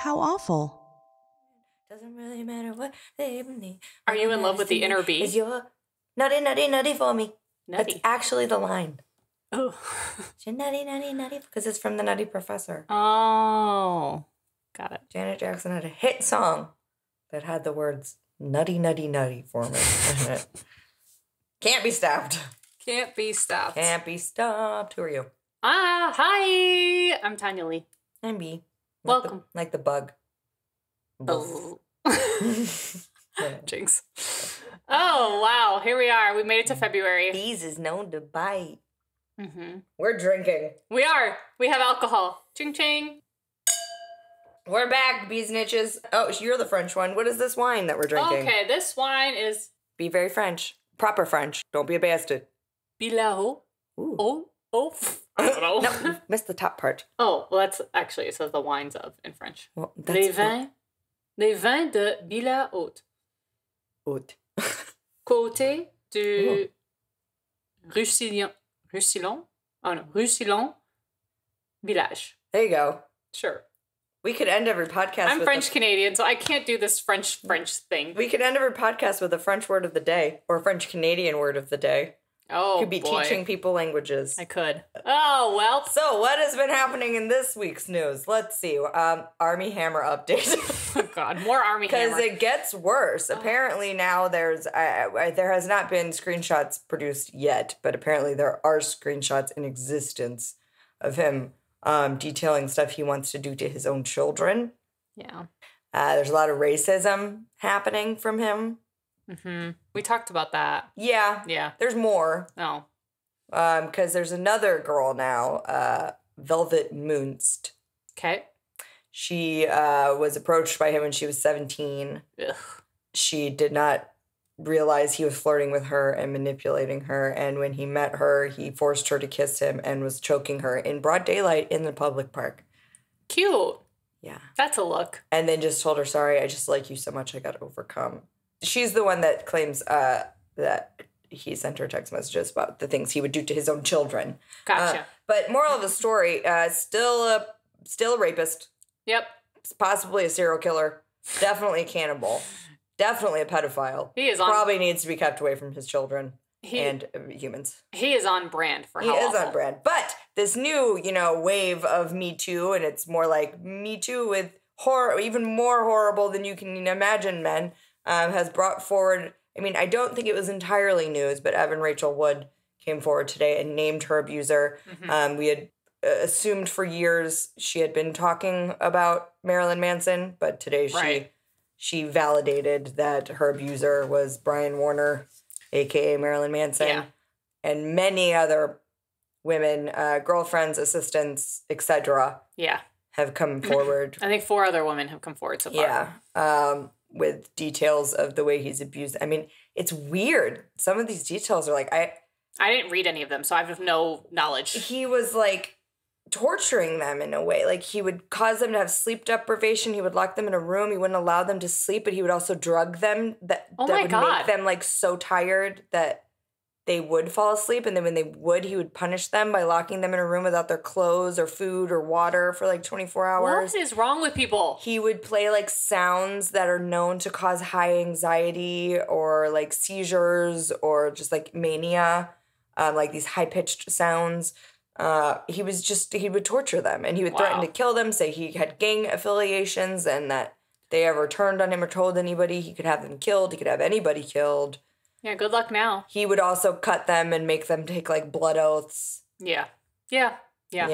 How awful. Doesn't really matter what they believe. Are you in love with the inner bee? Is your nutty, nutty, nutty for me. Nutty. That's actually the line. Oh. You're nutty, nutty, nutty. Because it's from The Nutty Professor. Oh. Got it. Janet Jackson had a hit song that had the words nutty, nutty, nutty for me in it. Can't be stopped. Can't be stopped. Can't be stopped. Who are you? Hi. I'm Tanya Lee. I'm Bee. Welcome. Like the bug. Oh. Jinx. Oh, wow. Here we are. We made it to February. Bees is known to bite. Mm-hmm. We're drinking. We are. We have alcohol. Ching, ching. We're back, bees niches. Oh, you're the French one. What is this wine that we're drinking? Okay, this wine is... Be very French. Proper French. Don't be a bastard. Bilao. Ooh. Oh. I don't know. No, you missed the top part. Oh, well, that's actually, it says the wines of in French. Well, Les vins de Bila Haute. Haute. Côté du Roussillon. Oh, no. Roussillon Village. There you go. Sure. We could end every podcast I'm French-Canadian, so I can't do this French thing. We could end every podcast with a French word of the day or a French-Canadian word of the day. Oh, could be teaching people languages. I could. Oh, well. So, what has been happening in this week's news? Let's see. Armie Hammer update. Oh, God. More Armie Hammer. Because it gets worse. Apparently now there has not been screenshots produced yet, but apparently there are screenshots in existence of him detailing stuff he wants to do to his own children. Yeah. There's a lot of racism happening from him. Mm-hmm. We talked about that. Yeah. Yeah. There's more. Oh. Because there's another girl now, Velvet Moonst. Okay. She was approached by him when she was 17. Ugh. She did not realize he was flirting with her and manipulating her. And when he met her, he forced her to kiss him and was choking her in broad daylight in the public park. Cute. Yeah. That's a look. And then just told her, sorry, I just like you so much, I got overcome. She's the one that claims that he sent her text messages about the things he would do to his own children. Gotcha. But moral of the story, still a rapist. Yep. Possibly a serial killer. Definitely a cannibal. Definitely a pedophile. He is probably needs to be kept away from his children and humans. He is on brand for how He is awful. on brand. But this new, wave of Me Too, and it's more like Me Too with horror, even more horrible than you can imagine, men, has brought forward. I mean, I don't think it was entirely news, but Evan Rachel Wood came forward today and named her abuser. Mm-hmm. We had assumed for years she had been talking about Marilyn Manson, but today she validated that her abuser was Brian Warner, a.k.a. Marilyn Manson, and many other women, girlfriends, assistants, etc. Yeah. have come forward. I think 4 other women have come forward so far. Yeah. With details of the way he's abused. I mean, it's weird. Some of these details are like, I didn't read any of them, so I have no knowledge. He was like torturing them in a way. Like he would cause them to have sleep deprivation. He would lock them in a room. He wouldn't allow them to sleep, but he would also drug them that would make them like so tired that they would fall asleep. And then when they would, he would punish them by locking them in a room without their clothes or food or water for like 24 hours. What is wrong with people? He would play like sounds that are known to cause high anxiety or like seizures or just like mania, like these high-pitched sounds. He would torture them and he would threaten to kill them, say he had gang affiliations and that they ever turned on him or told anybody, he could have them killed. He could have anybody killed. Yeah, good luck now. He would also cut them and make them take like blood oaths. Yeah. Yeah. Yeah.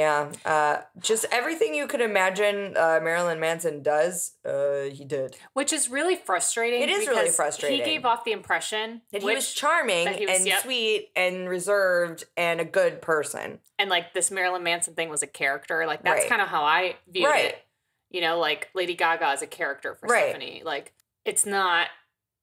Yeah. Just everything you could imagine Marilyn Manson does, he did. Which is really frustrating. It is really frustrating. He gave off the impression that he was charming and sweet and reserved and a good person. And like this Marilyn Manson thing was a character. Like that's kind of how I viewed it. You know, like Lady Gaga is a character for Stephanie. Like it's not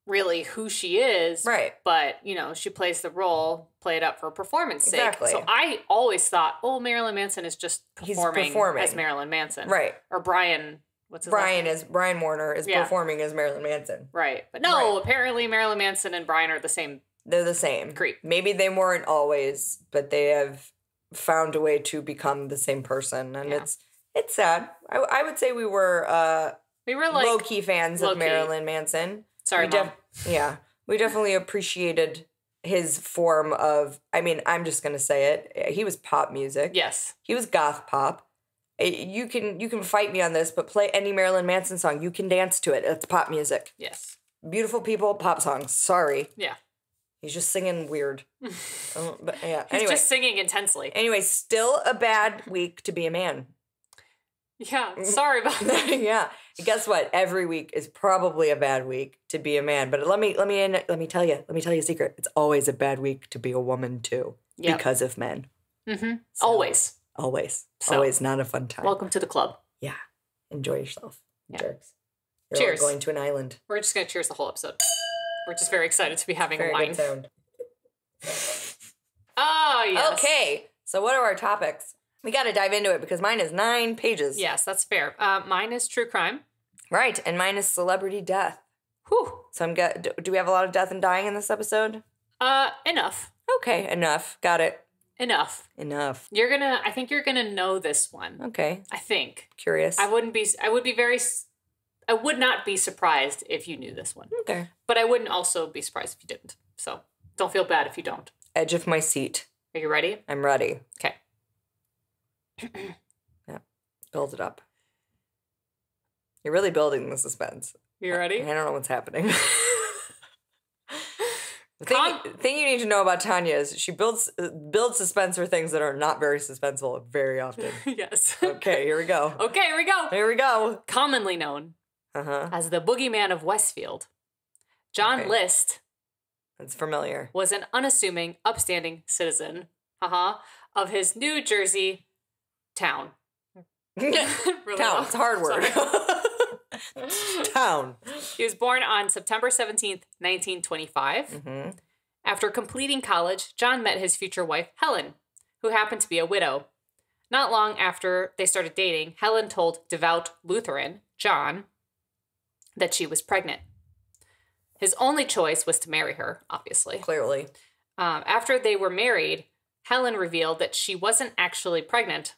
really who she is. Right. But, she plays the role, play it up for performance sake. Exactly. So I always thought, Marilyn Manson is just performing as Marilyn Manson. Right. Or Brian, what's his name? Brian Warner is performing as Marilyn Manson. Right. But no, apparently Marilyn Manson and Brian are the same. They're the same. Creep. Maybe they weren't always, but they have found a way to become the same person. And it's It's sad. I would say we were like low-key fans of Marilyn Manson. Sorry, Mom. Yeah. We definitely appreciated his form of, I mean, I'm just going to say it. He was pop music. Yes. He was goth pop. You can fight me on this, but play any Marilyn Manson song. You can dance to it. It's pop music. Yes. Beautiful people, pop songs. Sorry. Yeah. He's just singing weird. But yeah. He's just singing intensely. Anyway, still a bad week to be a man. Yeah, sorry about that. Yeah. Guess what? Every week is probably a bad week to be a man. But let me tell you a secret. It's always a bad week to be a woman too. Yep. Because of men. Mm-hmm. So, always. Always not a fun time. Welcome to the club. Yeah. Enjoy yourself. Yeah. Jerks. You're cheers. Going to an island. We're just gonna cheers the whole episode. We're just very excited to be having a wine. Good sound. Oh, yes. Okay. So what are our topics? We got to dive into it because mine is 9 pages. Yes, that's fair. Mine is true crime. Right, and mine is celebrity death. Whew. So do we have a lot of death and dying in this episode? Enough. Okay, enough. Got it. Enough. I think you're gonna know this one. Okay. I think. Curious. I would not be surprised if you knew this one. Okay. But I wouldn't also be surprised if you didn't. So don't feel bad if you don't. Edge of my seat. Are you ready? I'm ready. Okay. Yeah. Build it up. You're really building the suspense. You ready? I don't know what's happening. The thing you need to know about Tanya is she builds suspense for things that are not very suspenseful very often. Yes. Okay, here we go. Here we go. Commonly known as the boogeyman of Westfield, John List. That's familiar. Was an unassuming, upstanding citizen of his New Jersey town. Really town. It's a hard word. Town. He was born on September 17th, 1925. Mm-hmm. After completing college, John met his future wife, Helen, who happened to be a widow. Not long after they started dating, Helen told devout Lutheran, John, that she was pregnant. His only choice was to marry her, obviously. Clearly. After they were married, Helen revealed that she wasn't actually pregnant,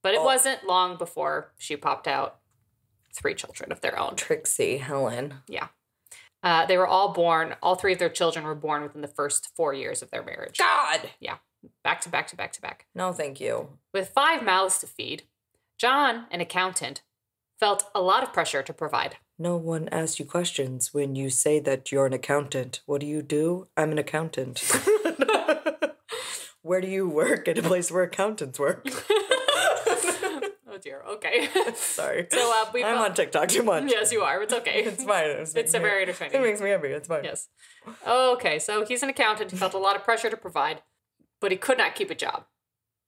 but it wasn't long before she popped out 3 children of their own. Trixie, Helen. Yeah. They were all 3 of their children were born within the first 4 years of their marriage. God! Yeah. Back to back to back to back. No, thank you. With 5 mouths to feed, John, an accountant, felt a lot of pressure to provide. No one asks you questions when you say that you're an accountant. What do? I'm an accountant. Where do you work? At a place where accountants work. Oh dear. Okay. Sorry. So I'm on TikTok too much. Yes, you are. It's okay. It's fine. It's very entertaining. It makes me happy. It's fine. Yes. Okay. So he's an accountant. He felt a lot of pressure to provide, but he could not keep a job.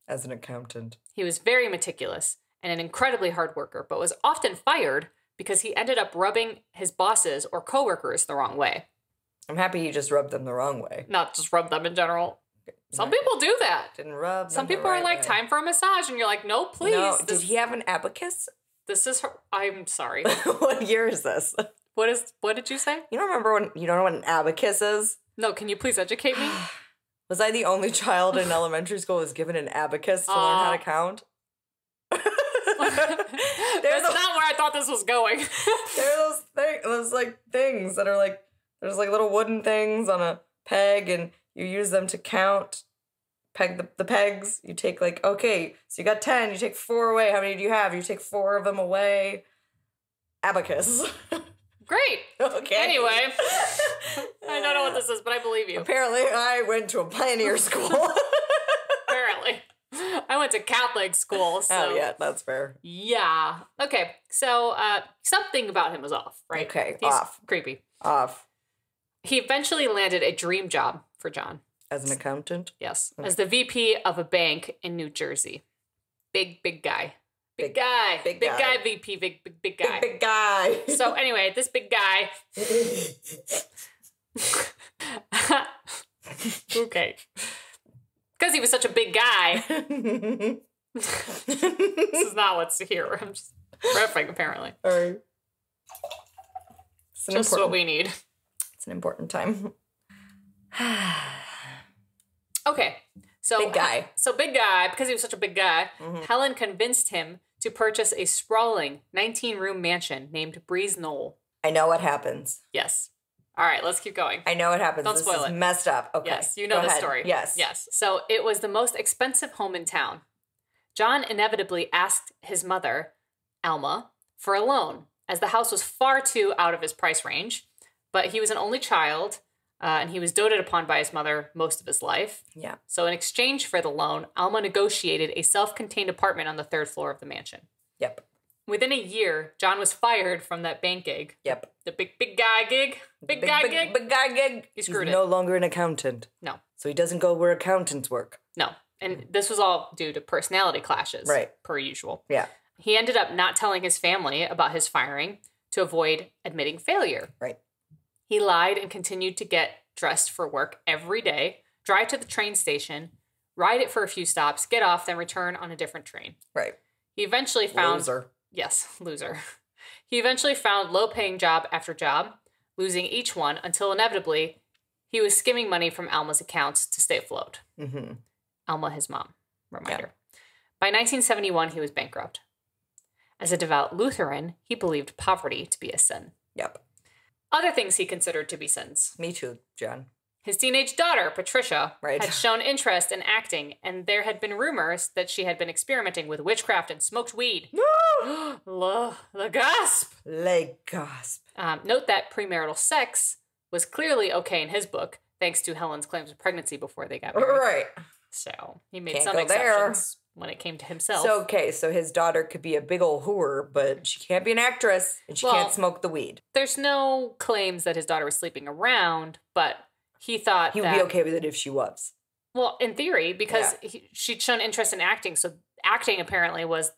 As an accountant. He was very meticulous and an incredibly hard worker, but was often fired because he ended up rubbing his bosses or coworkers the wrong way. I'm happy he just rubbed them the wrong way. Not just rub them in general. Some people do that. Didn't rub them. Some people are like, time for a massage, and you're like, no, please. No, did he have an abacus? This is her. I'm sorry. What year is this? What did you say? You don't know what an abacus is? No, can you please educate me? Was I the only child in elementary school who was given an abacus to learn how to count? That's not where I thought this was going. There are those things that are like, there's like little wooden things on a peg, and you use them to count, peg the pegs. You take okay, so you got 10, you take 4 away. How many do you have? You take 4 of them away. Abacus. Great. Okay. Anyway, I don't know what this is, but I believe you. Apparently, I went to a pioneer school. Apparently. I went to Catholic school, so... Oh, yeah, that's fair. Yeah. Okay, so something about him was off, right? Okay, He's off. Creepy. Off. He eventually landed a dream job for John. As an accountant? Yes. Okay. As the VP of a bank in New Jersey. Big guy. Big guy. Big guy VP. Big guy. Big guy. So anyway, this big guy... Okay. Because he was such a big guy. This is not what's here. I'm just riffing, apparently. All right. Just what we need. It's an important time. Okay. So big guy. Big guy, because he was such a big guy, Helen convinced him to purchase a sprawling 19-room mansion named Breeze Knoll. I know what happens. Yes. All right, let's keep going. I know what happens. Don't spoil it. Messed up. Okay. Yes, you know the story. Yes. Yes. So it was the most expensive home in town. John inevitably asked his mother, Alma, for a loan, as the house was far too out of his price range. But he was an only child, and he was doted upon by his mother most of his life. Yeah. So in exchange for the loan, Alma negotiated a self-contained apartment on the 3rd floor of the mansion. Yep. Within a year, John was fired from that bank gig. Yep. The big guy gig. Big guy gig. He's no longer an accountant. No. So he doesn't go where accountants work. No. And this was all due to personality clashes. Right. Per usual. Yeah. He ended up not telling his family about his firing to avoid admitting failure. Right. He lied and continued to get dressed for work every day, drive to the train station, ride it for a few stops, get off, then return on a different train. Right. He eventually found... Loser. Yes, loser. He eventually found low-paying job after job, losing each one until inevitably he was skimming money from Alma's accounts to stay afloat. Mm-hmm. Alma, his mom. Reminder. Yeah. By 1971, he was bankrupt. As a devout Lutheran, he believed poverty to be a sin. Yep. Other things he considered to be sins. Me too, John. His teenage daughter, Patricia, right. had shown interest in acting, and there had been rumors that she had been experimenting with witchcraft and smoked weed. No! The gasp! Le gasp. Note that premarital sex was clearly okay in his book, thanks to Helen's claims of pregnancy before they got married. Right. So he made some exceptions when it came to himself. So, okay, so his daughter could be a big old whore, but she can't be an actress, and she can't smoke the weed. There's no claims that his daughter was sleeping around, but he thought he would be okay with it if she was. Well, in theory, because she'd shown interest in acting, so acting apparently was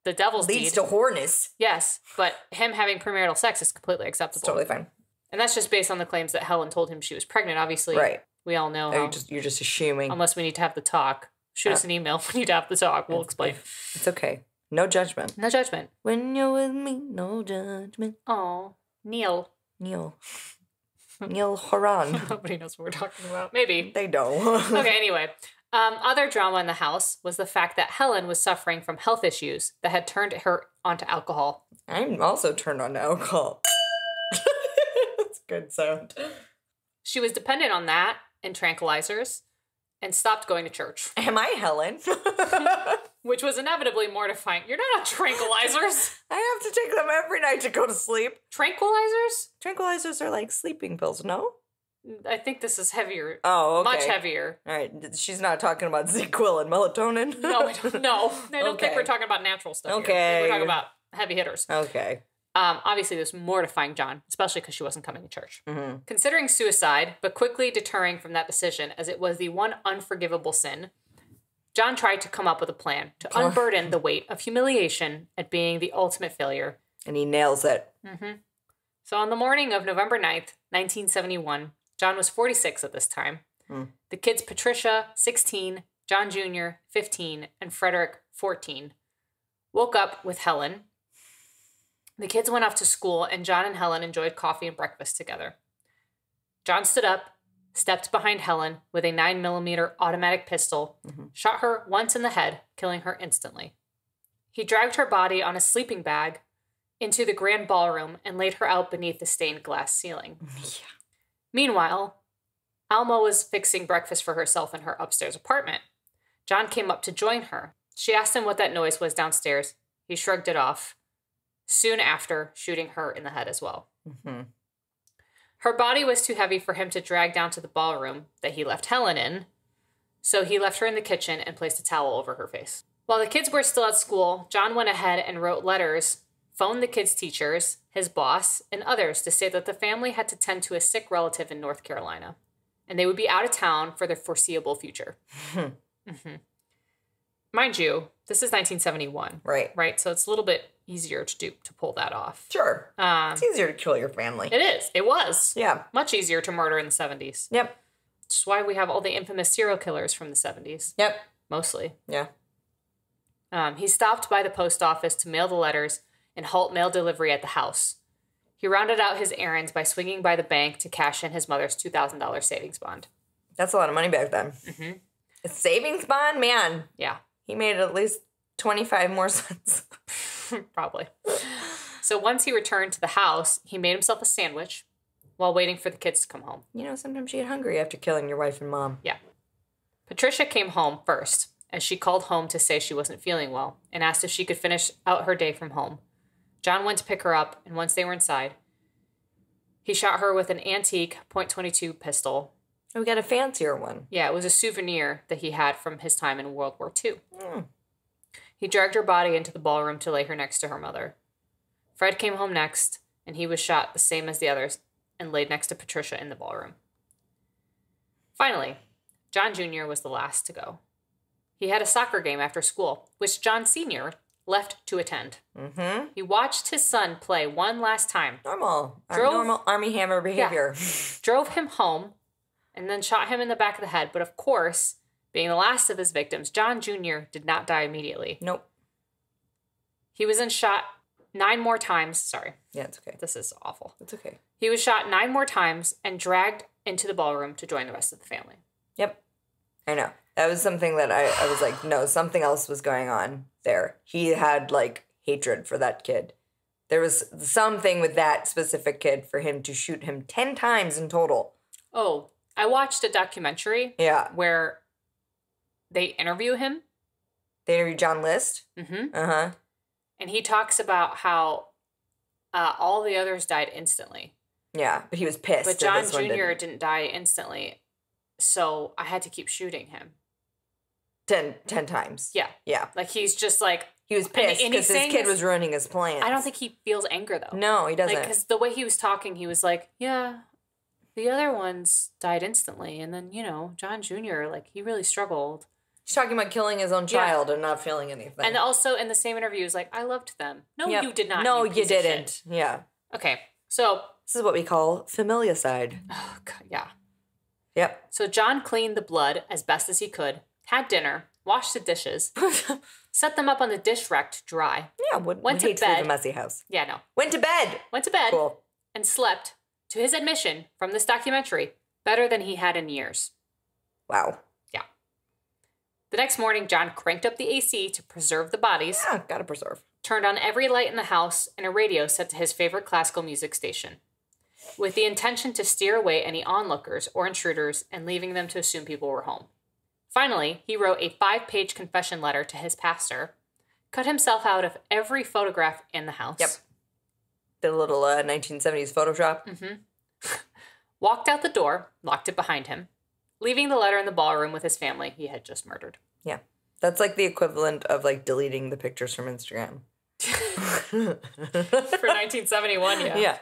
the devil's deed. Leads to whoreness. Yes, but him having premarital sex is completely acceptable. It's totally fine. And that's just based on the claims that Helen told him she was pregnant, obviously. Right. We all know you're just assuming. Unless we need to have the talk. Shoot us an email. We need to have the talk. We'll explain. It's okay. No judgment. No judgment. When you're with me, no judgment. Oh, Neil. Neil Horan. Nobody knows what we're talking about. Maybe. They don't. Okay, anyway. Other drama in the house was the fact that Helen was suffering from health issues that had turned her onto alcohol. I'm also turned on to alcohol. That's a good sound. She was dependent on that and tranquilizers and stopped going to church. Am I Helen? Which was inevitably mortifying. You're not on tranquilizers. I have to take them every night to go to sleep. Tranquilizers? Tranquilizers are like sleeping pills, no? I think this is heavier. Oh, okay. Much heavier. All right. She's not talking about ZQL and melatonin? No, I don't think we're talking about natural stuff Okay. here. We're talking about heavy hitters. Okay. Obviously, this was mortifying John, especially because she wasn't coming to church. Mm-hmm. Considering suicide, but quickly deterring from that decision as it was the one unforgivable sin, John tried to come up with a plan to unburden the weight of humiliation at being the ultimate failure. And he nails it. Mm-hmm. So on the morning of November 9th, 1971, John was 46 at this time. Mm. The kids Patricia, 16, John Jr., 15, and Frederick, 14, woke up with Helen. The kids went off to school, and John and Helen enjoyed coffee and breakfast together. John stood up, stepped behind Helen with a 9mm automatic pistol, shot her once in the head, killing her instantly. He dragged her body on a sleeping bag into the grand ballroom and laid her out beneath the stained glass ceiling. Yeah. Meanwhile, Alma was fixing breakfast for herself in her upstairs apartment. John came up to join her. She asked him what that noise was downstairs. He shrugged it off, soon after shooting her in the head as well. Mm-hmm. Her body was too heavy for him to drag down to the ballroom that he left Helen in, so he left her in the kitchen and placed a towel over her face. While the kids were still at school, John went ahead and wrote letters, phoned the kids' teachers, his boss, and others to say that the family had to tend to a sick relative in North Carolina, and they would be out of town for the foreseeable future. Mm-hmm. Mind you, this is 1971. Right? So it's a little bit easier to pull that off. Sure. It's easier to kill your family. It is. It was. Yeah. Much easier to murder in the 70s. Yep. That's why we have all the infamous serial killers from the 70s. Yep. Mostly. Yeah. He stopped by the post office to mail the letters and halt mail delivery at the house. He rounded out his errands by swinging by the bank to cash in his mother's $2,000 savings bond. That's a lot of money back then. Mm-hmm. A savings bond? Man. Yeah. He made at least 25 more sons. Probably. So once he returned to the house, he made himself a sandwich while waiting for the kids to come home. You know, sometimes you get hungry after killing your wife and mom. Yeah. Patricia came home first, as she called home to say she wasn't feeling well and asked if she could finish out her day from home. John went to pick her up, and once they were inside, he shot her with an antique .22 pistol. Oh, we got a fancier one. Yeah, it was a souvenir that he had from his time in World War II. He dragged her body into the ballroom to lay her next to her mother. Fred came home next, and he was shot the same as the others and laid next to Patricia in the ballroom. Finally, John Jr. was the last to go. He had a soccer game after school, which John Sr. left to attend. He watched his son play one last time. Normal Armie Hammer behavior. Yeah, drove him home, and then shot him in the back of the head. But of course, being the last of his victims, John Jr. did not die immediately. Nope. He was then shot 9 more times. Sorry. Yeah, it's okay. This is awful. It's okay. He was shot 9 more times and dragged into the ballroom to join the rest of the family. Yep. I know. That was something that I was like, no, something else was going on there. He had, like, hatred for that kid. There was something with that specific kid for him to shoot him 10 times in total. Oh, I watched a documentary. Yeah. Where they interview him. They interview John List? And he talks about how all the others died instantly. Yeah, but he was pissed. But John Jr. didn't die instantly, so I had to keep shooting him. 10 times. Yeah. Yeah. Like, he's just like... He was pissed because his kid was ruining his plans. I don't think he feels anger, though. No, he doesn't. Because the way he was talking, he was like, yeah, the other ones died instantly. And then, you know, John Jr., like, he really struggled. He's talking about killing his own child and not feeling anything. And also, in the same interview, he was like, I loved them. No, you did not. No, you didn't. Yeah. Okay, so... This is what we call familicide. Oh, God, yeah. Yep. So John cleaned the blood as best as he could, had dinner, washed the dishes, set them up on the dish rack to dry. Yeah, went to bed. To leave a messy house. Yeah, no. Went to bed. Cool. And slept, to his admission, from this documentary, better than he had in years. Wow. Yeah. The next morning, John cranked up the AC to preserve the bodies. Yeah, gotta preserve. Turned on every light in the house and a radio set to his favorite classical music station, with the intention to steer away any onlookers or intruders and leaving them to assume people were home. Finally, he wrote a 5-page confession letter to his pastor, cut himself out of every photograph in the house. Yep. Did a little 1970s Photoshop. Walked out the door, locked it behind him, leaving the letter in the ballroom with his family he had just murdered. Yeah. That's like the equivalent of, like, deleting the pictures from Instagram. For 1971, yeah. Yeah.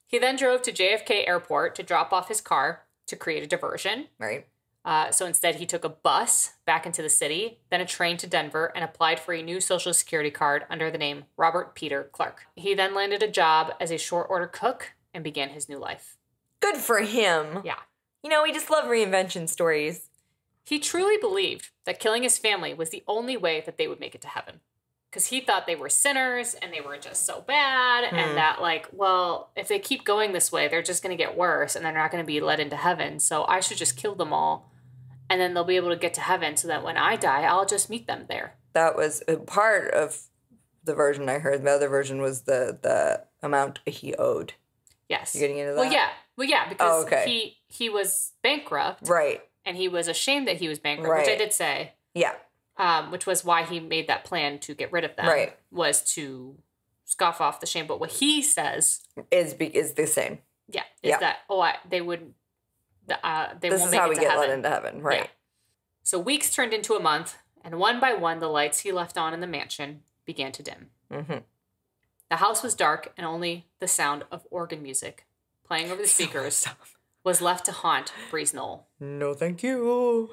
He then drove to JFK Airport to drop off his car to create a diversion. Right. So instead, he took a bus back into the city, then a train to Denver, and applied for a new Social Security card under the name Robert Peter Clark. He then landed a job as a short-order cook and began his new life. Good for him. Yeah. You know, we just love reinvention stories. He truly believed that killing his family was the only way that they would make it to heaven. Because he thought they were sinners and they were just so bad and that, like, well, if they keep going this way, they're just going to get worse and they're not going to be led into heaven. So I should just kill them all and then they'll be able to get to heaven so that when I die, I'll just meet them there. That was a part of the version I heard. The other version was the amount he owed. Yes. You getting into that? Well, yeah, because he was bankrupt. Right. And he was ashamed that he was bankrupt, which I did say. Yeah. Which was why he made that plan to get rid of them. Right. Was to scoff off the shame. But what he says is the same. Yeah. That, they wouldn't, they this won't make it to heaven. This is how we get let into heaven. Right. Yeah. So weeks turned into a month, and one by one, the lights he left on in the mansion began to dim. The house was dark, and only the sound of organ music playing over the speakers was left to haunt Breeze Knoll. No, thank you.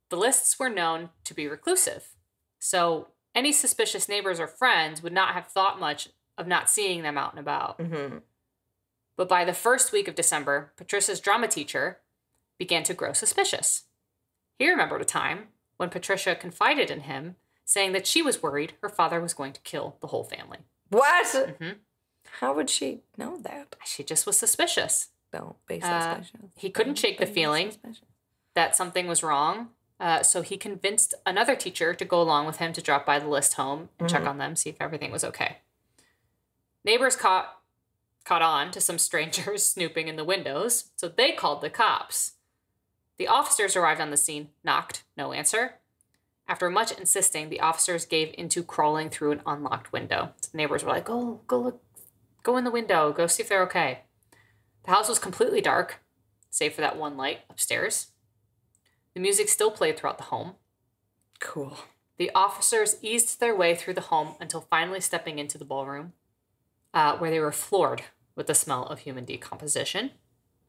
The lists were known to be reclusive, so any suspicious neighbors or friends would not have thought much of not seeing them out and about. But by the first week of December, Patricia's drama teacher began to grow suspicious. He remembered a time when Patricia confided in him, saying that she was worried her father was going to kill the whole family. What? How would she know that? She just was suspicious. Don't be suspicious. He couldn't shake the feeling that something was wrong. So he convinced another teacher to go along with him to drop by the List home and check on them, see if everything was okay. Neighbors caught on to some strangers snooping in the windows, so they called the cops. The officers arrived on the scene, knocked, no answer. After much insisting, the officers gave into crawling through an unlocked window. So the neighbors were like, go look, go in the window, go see if they're okay. The house was completely dark, save for that one light upstairs. The music still played throughout the home. Cool. The officers eased their way through the home until finally stepping into the ballroom, where they were floored with the smell of human decomposition.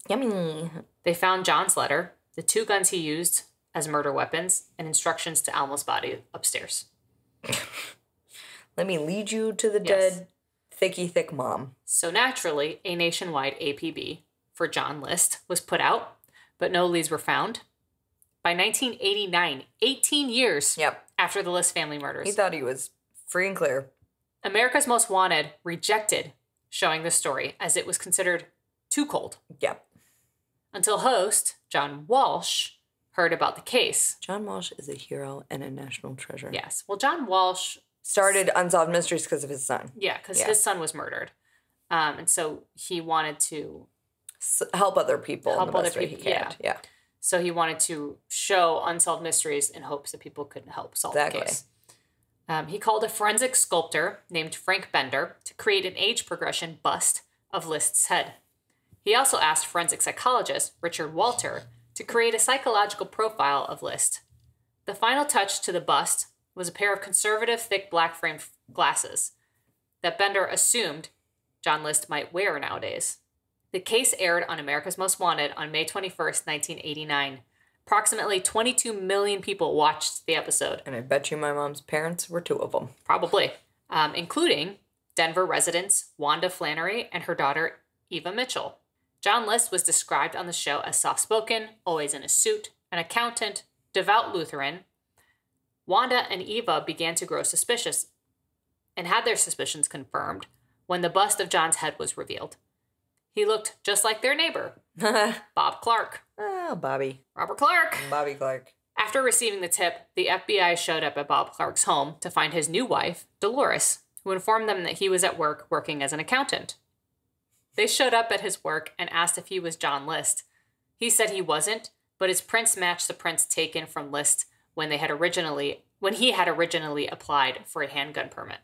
Yummy. They found John's letter, the 2 guns he used as murder weapons, and instructions to Alma's body upstairs. Let me lead you to the dead, thicky thick mom. So naturally, a nationwide APB for John List was put out, but no leads were found. By 1989, 18 years after the List family murders. He thought he was free and clear. America's Most Wanted rejected showing the story as it was considered too cold. Yep. Until host John Walsh heard about the case. John Walsh is a hero and a national treasure. Yes. Well, John Walsh started Unsolved Mysteries because of his son. Yeah, because his son was murdered. And so he wanted to help other people. Help other people. Yeah. So he wanted to show Unsolved Mysteries in hopes that people could help solve the case. He called a forensic sculptor named Frank Bender to create an age progression bust of List's head. He also asked forensic psychologist Richard Walter to create a psychological profile of List. The final touch to the bust was a pair of conservative, thick black-framed glasses that Bender assumed John List might wear nowadays. The case aired on America's Most Wanted on May 21st, 1989. Approximately 22 million people watched the episode. And I bet you my mom's parents were 2 of them. Probably. Including Denver residents Wanda Flannery and her daughter Eva Mitchell. John List was described on the show as soft-spoken, always in a suit, an accountant, devout Lutheran. Wanda and Eva began to grow suspicious and had their suspicions confirmed when the bust of John's head was revealed. He looked just like their neighbor, Bob Clark. Oh, Bobby. Robert Clark. Bobby Clark. After receiving the tip, the FBI showed up at Bob Clark's home to find his new wife, Dolores, who informed them that he was at work working as an accountant. They showed up at his work and asked if he was John List. He said he wasn't, but his prints matched the prints taken from List when he had originally applied for a handgun permit.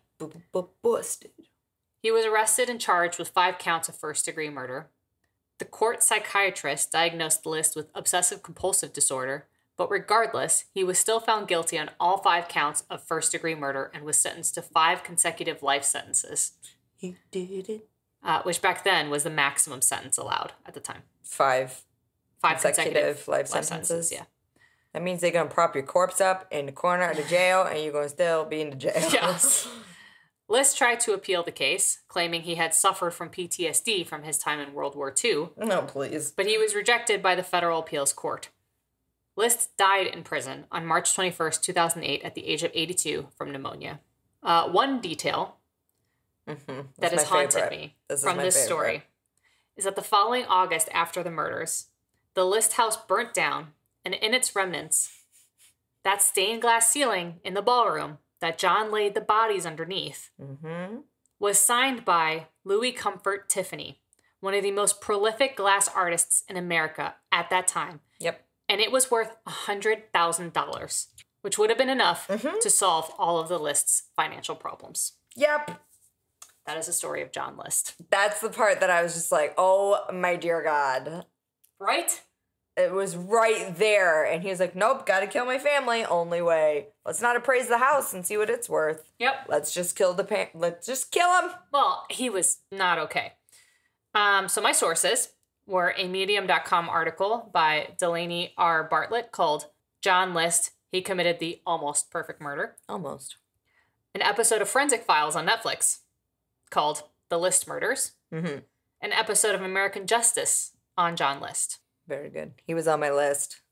Busted. He was arrested and charged with 5 counts of first-degree murder. The court psychiatrist diagnosed List with obsessive-compulsive disorder, but regardless, he was still found guilty on all 5 counts of first-degree murder and was sentenced to 5 consecutive life sentences. He did it. Which back then was the maximum sentence allowed at the time. 5 consecutive life sentences. Yeah. That means they're going to prop your corpse up in the corner of the jail and you're going to still be in the jail. Yes. List tried to appeal the case, claiming he had suffered from PTSD from his time in World War II. No, please. But he was rejected by the Federal Appeals Court. List died in prison on March 21st, 2008 at the age of 82 from pneumonia. One detail that has haunted me from this story is that the following August after the murders, the List house burnt down, and in its remnants, that stained glass ceiling in the ballroom that John laid the bodies underneath was signed by Louis Comfort Tiffany, one of the most prolific glass artists in America at that time. Yep. And it was worth $100,000, which would have been enough to solve all of the List's financial problems. Yep. That is the story of John List. That's the part that I was just like, oh my dear God. Right? It was right there. And he was like, nope, gotta kill my family. Only way. Let's not appraise the house and see what it's worth. Yep. Let's just kill let's just kill him. Well, he was not okay. So my sources were a Medium.com article by Delaney R. Bartlett called John List, He Committed the Almost Perfect Murder. Almost. An episode of Forensic Files on Netflix called The List Murders. An episode of American Justice on John List. Very good. He was on my list.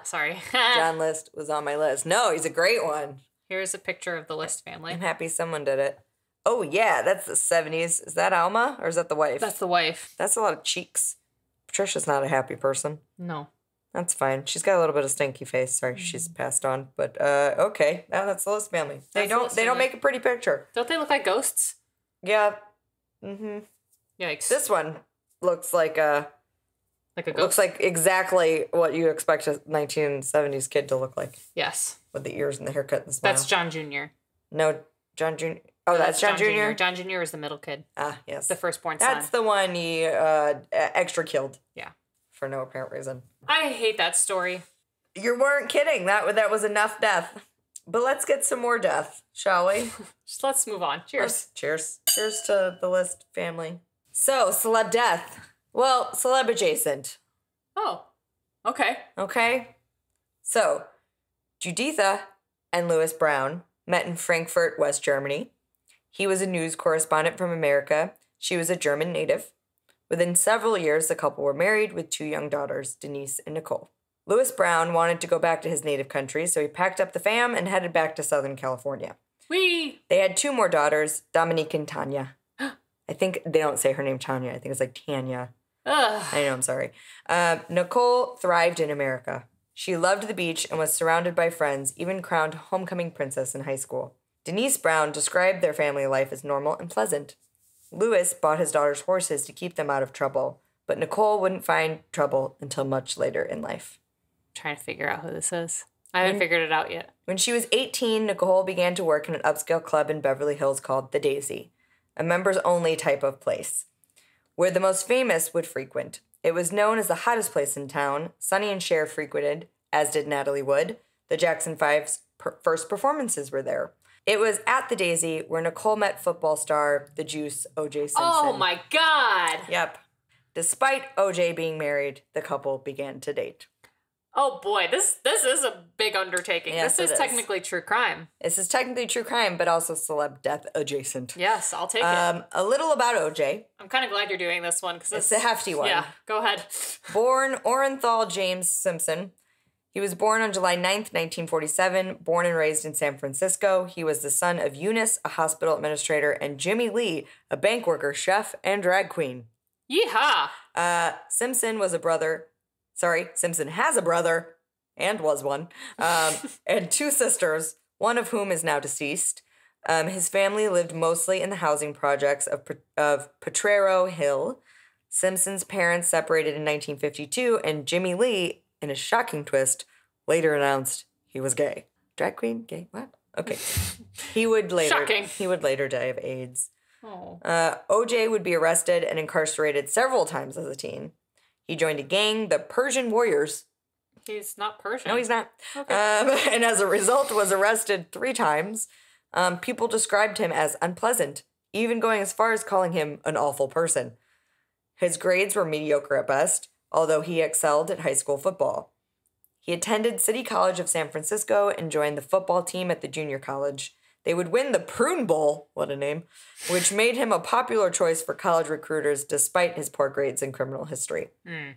Sorry. John List was on my list. No, he's a great one. Here's a picture of the List family. I'm happy someone did it. Oh, yeah, that's the 70s. Is that Alma or is that the wife? That's the wife. That's a lot of cheeks. Patricia's not a happy person. No. That's fine. She's got a little bit of stinky face. Sorry, she's passed on. But okay, that's the List family. They don't make a pretty picture. Don't they look like ghosts? Yeah. Mm-hmm. Yikes. This one looks like a ghost. Looks like exactly what you expect a 1970s kid to look like. Yes. With the ears and the haircut and the smile. That's John Jr. No, John Jr. Oh, that's John Jr.? John Jr. is the middle kid. Ah, yes. The firstborn son. That's the one he extra killed. Yeah. For no apparent reason. I hate that story. You weren't kidding. That was enough death. But let's get some more death, shall we? Just let's move on. Cheers. Cheers. Cheers to the List family. So, celeb death. Well, celeb adjacent. Oh, okay. Okay. So, Juditha and Louis Brown met in Frankfurt, West Germany. He was a news correspondent from America. She was a German native. Within several years, the couple were married with 2 young daughters, Denise and Nicole. Louis Brown wanted to go back to his native country, so he packed up the fam and headed back to Southern California. Whee! They had 2 more daughters, Dominique and Tanya. I think they don't say her name Tanya. I think it's like Tanya. Ugh. I know, I'm sorry. Nicole thrived in America. She loved the beach and was surrounded by friends, even crowned homecoming princess in high school. Denise Brown described their family life as normal and pleasant. Louis bought his daughters horses to keep them out of trouble, but Nicole wouldn't find trouble until much later in life. I'm trying to figure out who this is. I haven't figured it out yet. When she was 18, Nicole began to work in an upscale club in Beverly Hills called The Daisy, a members-only type of place, where the most famous would frequent. It was known as the hottest place in town. Sonny and Cher frequented, as did Natalie Wood. The Jackson 5's first performances were there. It was at the Daisy where Nicole met football star, the Juice, O.J. Simpson. Oh, my God. Yep. Despite O.J. being married, the couple began to date. Oh, boy. This is a big undertaking. Yes, this is technically true crime. This is technically true crime, but also celeb death adjacent. Yes, I'll take it. A little about O.J. I'm kind of glad you're doing this one. It's a hefty one. Yeah, go ahead. Born Orenthal James Simpson. He was born on July 9th, 1947, born and raised in San Francisco. He was the son of Eunice, a hospital administrator, and Jimmy Lee, a bank worker, chef, and drag queen. Yeehaw! Simpson has a brother, and was one, and 2 sisters, one of whom is now deceased. His family lived mostly in the housing projects of Potrero Hill. Simpson's parents separated in 1952, and Jimmy Lee, in a shocking twist, later announced he was gay. Drag queen? Gay? What? Okay. He would later die of AIDS. Oh. OJ would be arrested and incarcerated several times as a teen. He joined a gang, the Persian Warriors. He's not Persian. No, he's not. Okay. And as a result, was arrested 3 times. People described him as unpleasant, even going as far as calling him an awful person. His grades were mediocre at best, although he excelled at high school football. He attended City College of San Francisco and joined the football team at the junior college. They would win the Prune Bowl, what a name, which made him a popular choice for college recruiters despite his poor grades and criminal history. In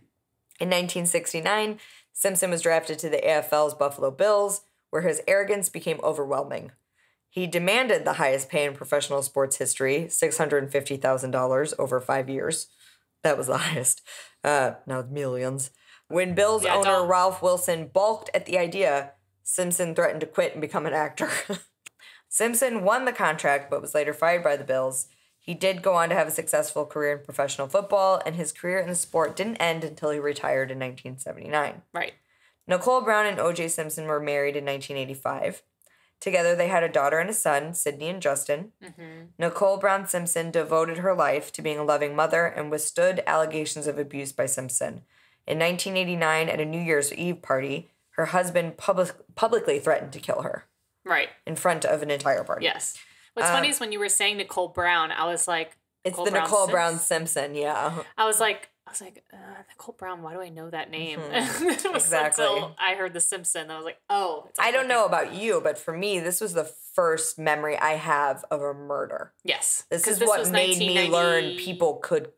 1969, Simpson was drafted to the AFL's Buffalo Bills, where his arrogance became overwhelming. He demanded the highest pay in professional sports history, $650,000 over 5 years. That was the highest. Now it's millions. When Bills owner Ralph Wilson balked at the idea, Simpson threatened to quit and become an actor. Simpson won the contract, but was later fired by the Bills. He did go on to have a successful career in professional football, and his career in the sport didn't end until he retired in 1979. Right. Nicole Brown and O.J. Simpson were married in 1985. Together, they had a daughter and a son, Sydney and Justin. Nicole Brown Simpson devoted her life to being a loving mother and withstood allegations of abuse by Simpson. In 1989, at a New Year's Eve party, her husband publicly threatened to kill her. Right. In front of an entire party. Yes. What's funny is when you were saying Nicole Brown, I was like, it's the Nicole Brown Simpson, yeah. I was like, Nicole Brown, why do I know that name? Exactly. Until I heard the Simpson, I was like, oh. I don't know about you, but for me, this was the first memory I have of a murder. Yes. This is what made me learn people could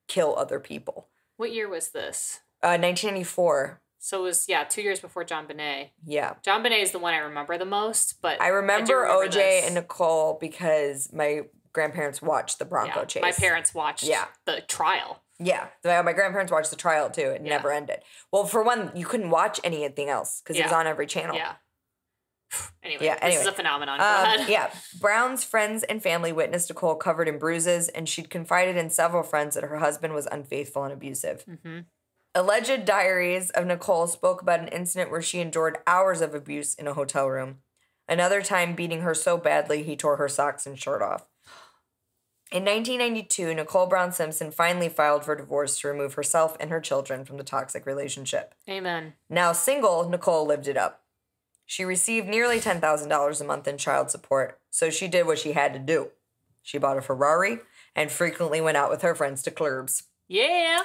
kill other people. What year was this? 1994. So it was, 2 years before John Bonet. Yeah. John Bonet is the one I remember the most, but I remember OJ and Nicole because my grandparents watched the Bronco chase. My parents watched the trial. Yeah. My grandparents watched the trial, too. It never ended. Well, for one, you couldn't watch anything else because it was on every channel. Yeah. Anyway, this is a phenomenon. Go ahead. Yeah. Brown's friends and family witnessed Nicole covered in bruises, and she'd confided in several friends that her husband was unfaithful and abusive. Mm-hmm. Alleged diaries of Nicole spoke about an incident where she endured hours of abuse in a hotel room. Another time beating her so badly he tore her socks and shirt off. In 1992, Nicole Brown Simpson finally filed for divorce to remove herself and her children from the toxic relationship. Amen. Now single, Nicole lived it up. She received nearly $10,000 a month in child support, so she did what she had to do. She bought a Ferrari and frequently went out with her friends to clubs. Yeah,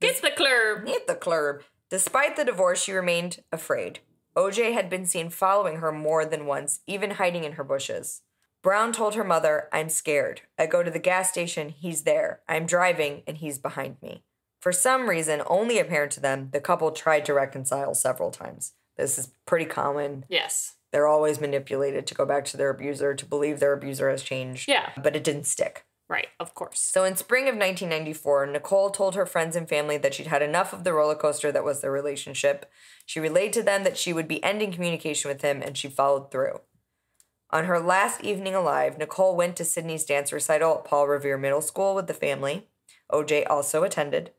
get the club. Get the club. Despite the divorce, she remained afraid. OJ had been seen following her more than once, even hiding in her bushes. Brown told her mother, "I'm scared. I go to the gas station, he's there. I'm driving, and he's behind me." For some reason, only apparent to them, the couple tried to reconcile several times. This is pretty common. Yes. They're always manipulated to go back to their abuser, to believe their abuser has changed. Yeah. But it didn't stick. Right, of course. So in spring of 1994, Nicole told her friends and family that she'd had enough of the roller coaster that was their relationship. She relayed to them that she would be ending communication with him, and she followed through. On her last evening alive, Nicole went to Sydney's dance recital at Paul Revere Middle School with the family. OJ also attended.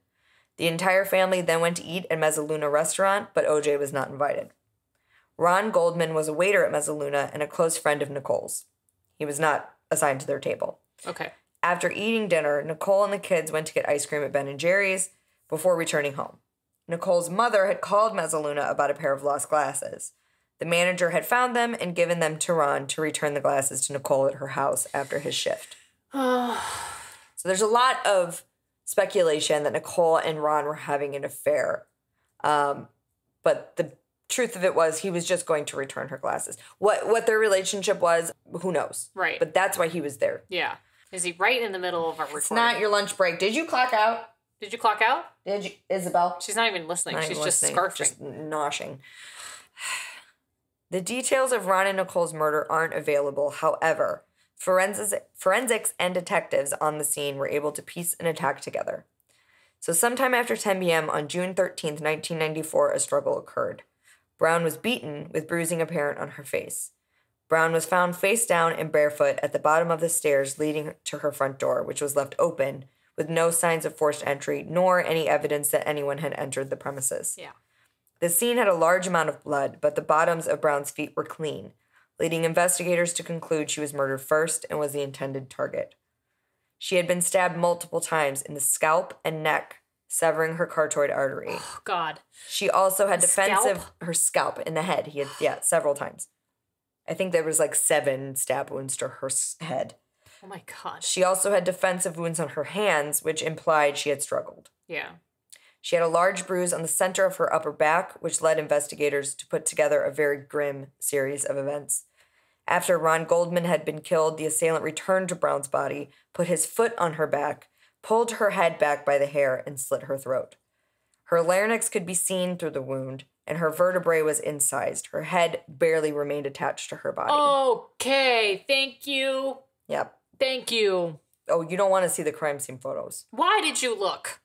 The entire family then went to eat at Mezzaluna restaurant, but OJ was not invited. Ron Goldman was a waiter at Mezzaluna and a close friend of Nicole's. He was not assigned to their table. Okay. After eating dinner, Nicole and the kids went to get ice cream at Ben & Jerry's before returning home. Nicole's mother had called Mezzaluna about a pair of lost glasses. The manager had found them and given them to Ron to return the glasses to Nicole at her house after his shift. So there's a lot of speculation that Nicole and Ron were having an affair. But the truth of it was he was just going to return her glasses. What their relationship was, who knows? Right. But that's why he was there. Yeah. Is he right in the middle of our recording? It's not your lunch break. Did you clock out? Did you clock out? Did you, Isabel? She's not even listening. Not She's even just listening. scarfing. Just noshing. The details of Ron and Nicole's murder aren't available. However, forensics and detectives on the scene were able to piece an attack together. So sometime after 10 p.m. on June 13th, 1994, a struggle occurred. Brown was beaten, with bruising apparent on her face. Brown was found face down and barefoot at the bottom of the stairs leading to her front door, which was left open, with no signs of forced entry, nor any evidence that anyone had entered the premises. Yeah. The scene had a large amount of blood, but the bottoms of Brown's feet were clean, leading investigators to conclude she was murdered first and was the intended target. She had been stabbed multiple times in the scalp and neck, severing her carotid artery. Oh, God. She also had Scalp? her scalp in the head. Several times. I think there was like 7 stab wounds to her head. Oh, my God. She also had defensive wounds on her hands, which implied she had struggled. Yeah. She had a large bruise on the center of her upper back, which led investigators to put together a very grim series of events. After Ron Goldman had been killed, the assailant returned to Brown's body, put his foot on her back, pulled her head back by the hair, and slit her throat. Her larynx could be seen through the wound, and her vertebrae was incised. Her head barely remained attached to her body. Okay, thank you. Yep. Thank you. Oh, you don't want to see the crime scene photos. Why did you look?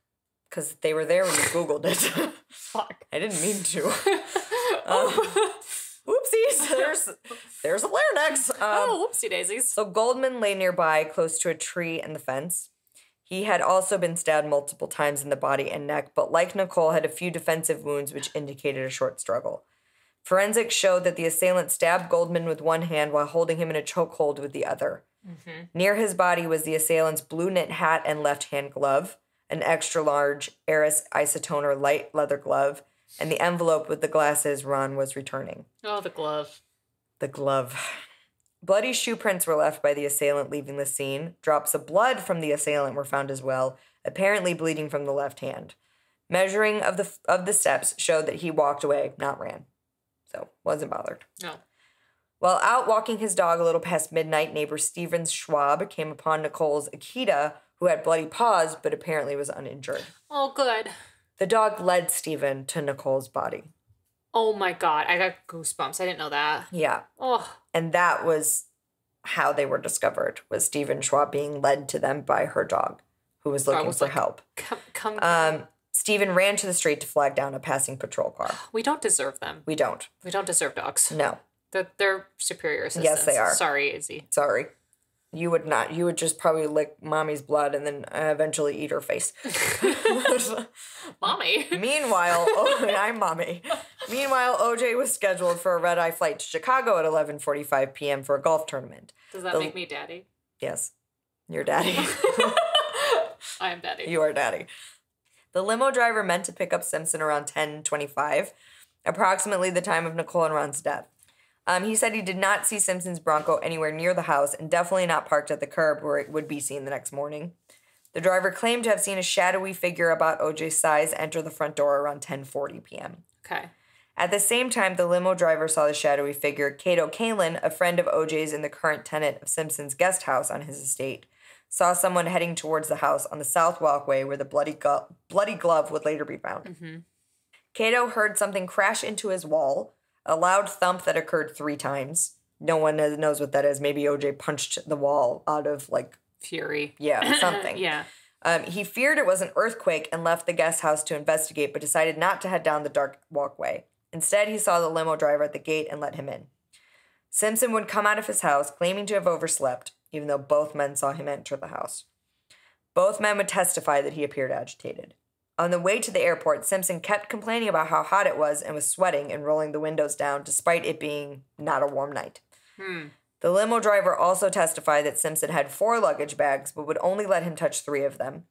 Because they were there when you Googled it. Fuck. I didn't mean to. Oopsies. There's a larynx. Whoopsie daisies. So Goldman lay nearby, close to a tree and the fence. He had also been stabbed multiple times in the body and neck, but like Nicole, had a few defensive wounds which indicated a short struggle. Forensics showed that the assailant stabbed Goldman with one hand while holding him in a chokehold with the other. Mm-hmm. Near his body was the assailant's blue knit hat and left-hand glove, an extra-large Eris Isotoner light leather glove, and the envelope with the glasses Ron was returning. Oh, the glove. The glove. Bloody shoe prints were left by the assailant leaving the scene. Drops of blood from the assailant were found as well, apparently bleeding from the left hand. Measuring of the steps showed that he walked away, not ran. So, wasn't bothered. No. While out walking his dog a little past midnight, neighbor Steven Schwab came upon Nicole's Akita, who had bloody paws but apparently was uninjured. Oh, good. The dog led Steven to Nicole's body. Oh, my God. I got goosebumps. I didn't know that. Yeah. Oh. And that was how they were discovered, was Stephen Schwab being led to them by her dog, who was looking for help. Stephen ran to the street to flag down a passing patrol car. We don't deserve them. We don't. We don't deserve dogs. No. They're superior assistants. Yes, they are. Sorry, Izzy. Sorry. You would not. You would just probably lick Mommy's blood and then eventually eat her face. Mommy. Meanwhile, I'm Mommy. Meanwhile, OJ was scheduled for a red-eye flight to Chicago at 11:45 p.m. for a golf tournament. Does that make me daddy? Yes. You're daddy. I am daddy. You are daddy. The limo driver meant to pick up Simpson around 10:25, approximately the time of Nicole and Ron's death. He said he did not see Simpson's Bronco anywhere near the house and definitely not parked at the curb where it would be seen the next morning. The driver claimed to have seen a shadowy figure about OJ's size enter the front door around 10:40 p.m. Okay. At the same time, the limo driver saw the shadowy figure, Cato Kalin, a friend of OJ's and the current tenant of Simpson's guest house on his estate, saw someone heading towards the house on the south walkway where the bloody glove would later be found. Mm-hmm. Cato heard something crash into his wall, a loud thump that occurred 3 times. No one knows what that is. Maybe OJ punched the wall out of, fury. Yeah, something. Yeah. He feared it was an earthquake and left the guest house to investigate, but decided not to head down the dark walkway. Instead, he saw the limo driver at the gate and let him in. Simpson would come out of his house, claiming to have overslept, even though both men saw him enter the house. Both men would testify that he appeared agitated. On the way to the airport, Simpson kept complaining about how hot it was and was sweating and rolling the windows down, despite it being not a warm night. The limo driver also testified that Simpson had 4 luggage bags, but would only let him touch 3 of them,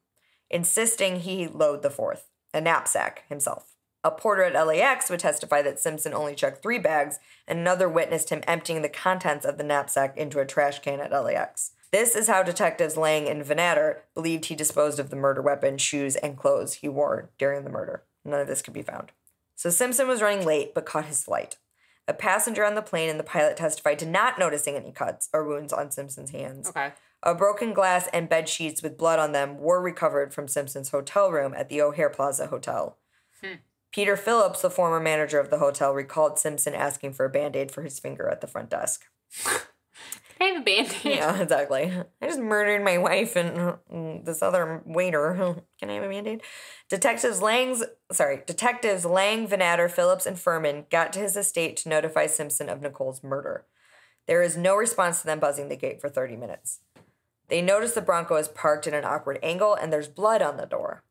insisting he load the 4th, a knapsack, himself. A porter at LAX would testify that Simpson only checked 3 bags, and another witnessed him emptying the contents of the knapsack into a trash can at LAX. This is how detectives Lang and Venator believed he disposed of the murder weapon, shoes, and clothes he wore during the murder. None of this could be found. So Simpson was running late, but caught his flight. A passenger on the plane and the pilot testified to not noticing any cuts or wounds on Simpson's hands. Okay. A broken glass and bed sheets with blood on them were recovered from Simpson's hotel room at the O'Hare Plaza Hotel. Peter Phillips, the former manager of the hotel, recalled Simpson asking for a Band-Aid for his finger at the front desk. Can I have a Band-Aid? Yeah, exactly. I just murdered my wife and this other waiter. Can I have a Band-Aid? Detectives Lang, Venator, Phillips, and Furman got to his estate to notify Simpson of Nicole's murder. There is no response to them buzzing the gate for 30 minutes. They notice the Bronco is parked at an awkward angle and there's blood on the door.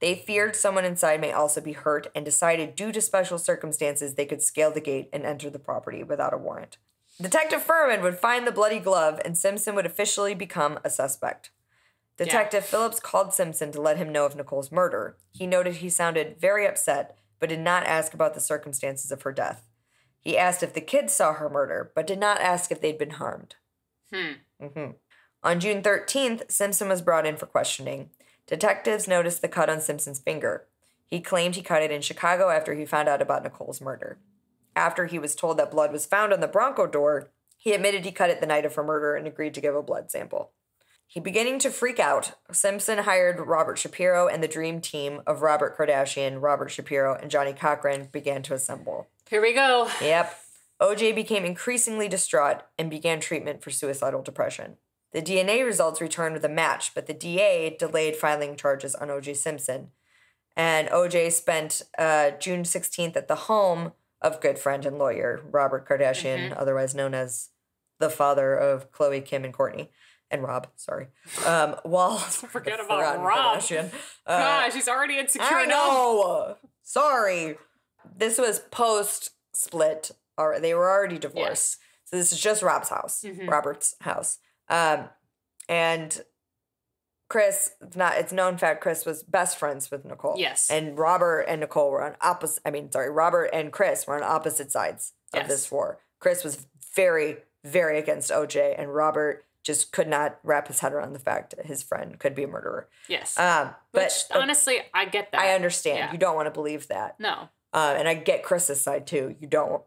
They feared someone inside may also be hurt and decided due to special circumstances they could scale the gate and enter the property without a warrant. Detective Furman would find the bloody glove and Simpson would officially become a suspect. Detective Phillips called Simpson to let him know of Nicole's murder. He noted he sounded very upset, but did not ask about the circumstances of her death. He asked if the kids saw her murder, but did not ask if they'd been harmed. On June 13th, Simpson was brought in for questioning. Detectives noticed the cut on Simpson's finger. He claimed he cut it in Chicago after he found out about Nicole's murder. After he was told that blood was found on the Bronco door, he admitted he cut it the night of her murder and agreed to give a blood sample. He beginning to freak out, Simpson hired Robert Shapiro, and the dream team of Robert Kardashian, Robert Shapiro, and Johnny Cochran began to assemble. Here we go. Yep. OJ became increasingly distraught and began treatment for suicidal depression. The DNA results returned with a match, but the DA delayed filing charges on O.J. Simpson. And O.J. spent June 16th at the home of good friend and lawyer Robert Kardashian, otherwise known as the father of Khloe, Kim, and Kourtney. And Rob, sorry. Forget about Rob. Kardashian. Gosh, he's already insecure. I know. Sorry. This was post-split. They were already divorced. Yes. So this is just Rob's house, Robert's house. And Chris, it's known fact, Chris was best friends with Nicole. Yes. And Robert and Nicole were Robert and Chris were on opposite sides of this war. Chris was very, very against OJ, and Robert just could not wrap his head around the fact that his friend could be a murderer. Yes. But honestly, I get that. I understand. Yeah. You don't want to believe that. No. And I get Chris's side too. You don't,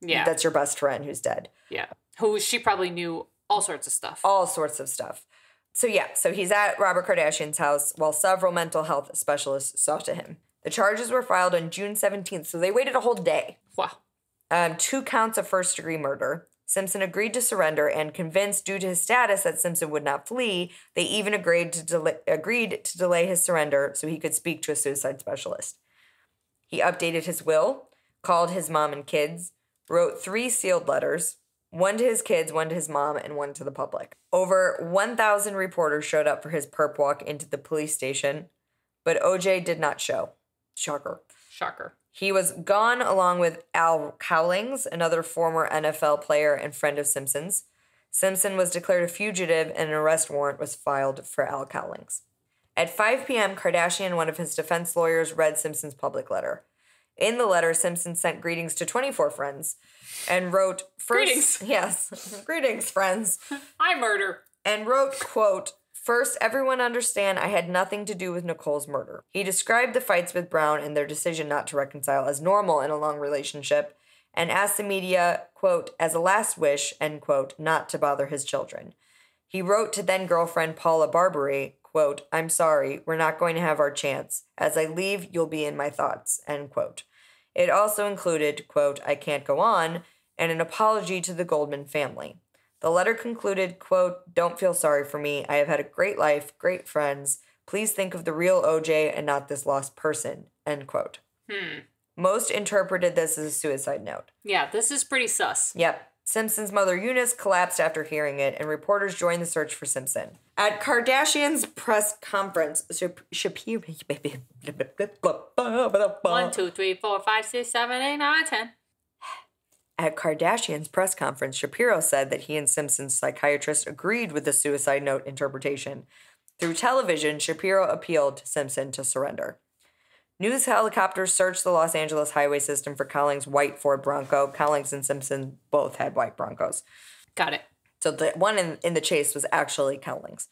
that's your best friend who's dead. Yeah. Who she probably knew all sorts of stuff. All sorts of stuff. So he's at Robert Kardashian's house while several mental health specialists saw to him. The charges were filed on June 17th, so they waited a whole day. Wow. 2 counts of first-degree murder, Simpson agreed to surrender, and convinced due to his status that Simpson would not flee, they even agreed to delay his surrender so he could speak to a suicide specialist. He updated his will, called his mom and kids, wrote 3 sealed letters, one to his kids, one to his mom, and one to the public. Over 1,000 reporters showed up for his perp walk into the police station, but O.J. did not show. Shocker. He was gone along with Al Cowlings, another former NFL player and friend of Simpson's. Simpson was declared a fugitive and an arrest warrant was filed for Al Cowlings. At 5 p.m., Kardashian, one of his defense lawyers, read Simpson's public letter. In the letter, Simpson sent greetings to 24 friends and wrote... Greetings. Yes. Greetings, friends. I murder. And wrote, quote, "First, everyone understand I had nothing to do with Nicole's murder." He described the fights with Brown and their decision not to reconcile as normal in a long relationship and asked the media, quote, "as a last wish," end quote, not to bother his children. He wrote to then-girlfriend Paula Barbary, quote, "I'm sorry, we're not going to have our chance. As I leave, you'll be in my thoughts," end quote. It also included, quote, "I can't go on," and an apology to the Goldman family. The letter concluded, quote, "Don't feel sorry for me. I have had a great life, great friends. Please think of the real OJ and not this lost person," end quote. Most interpreted this as a suicide note. Yeah, this is pretty sus. Yep. Simpson's mother, Eunice, collapsed after hearing it, and reporters joined the search for Simpson. At Kardashian's press conference, Shapiro... 1, 2, 3, 4, 5, 6, 7, 8, 9, 10. At Kardashian's press conference, Shapiro said that he and Simpson's psychiatrist agreed with the suicide note interpretation. Through television, Shapiro appealed to Simpson to surrender. News helicopters searched the Los Angeles highway system for Cowlings' white Ford Bronco. Cowlings and Simpson both had white Broncos. Got it. So the one in the chase was actually Cowlings.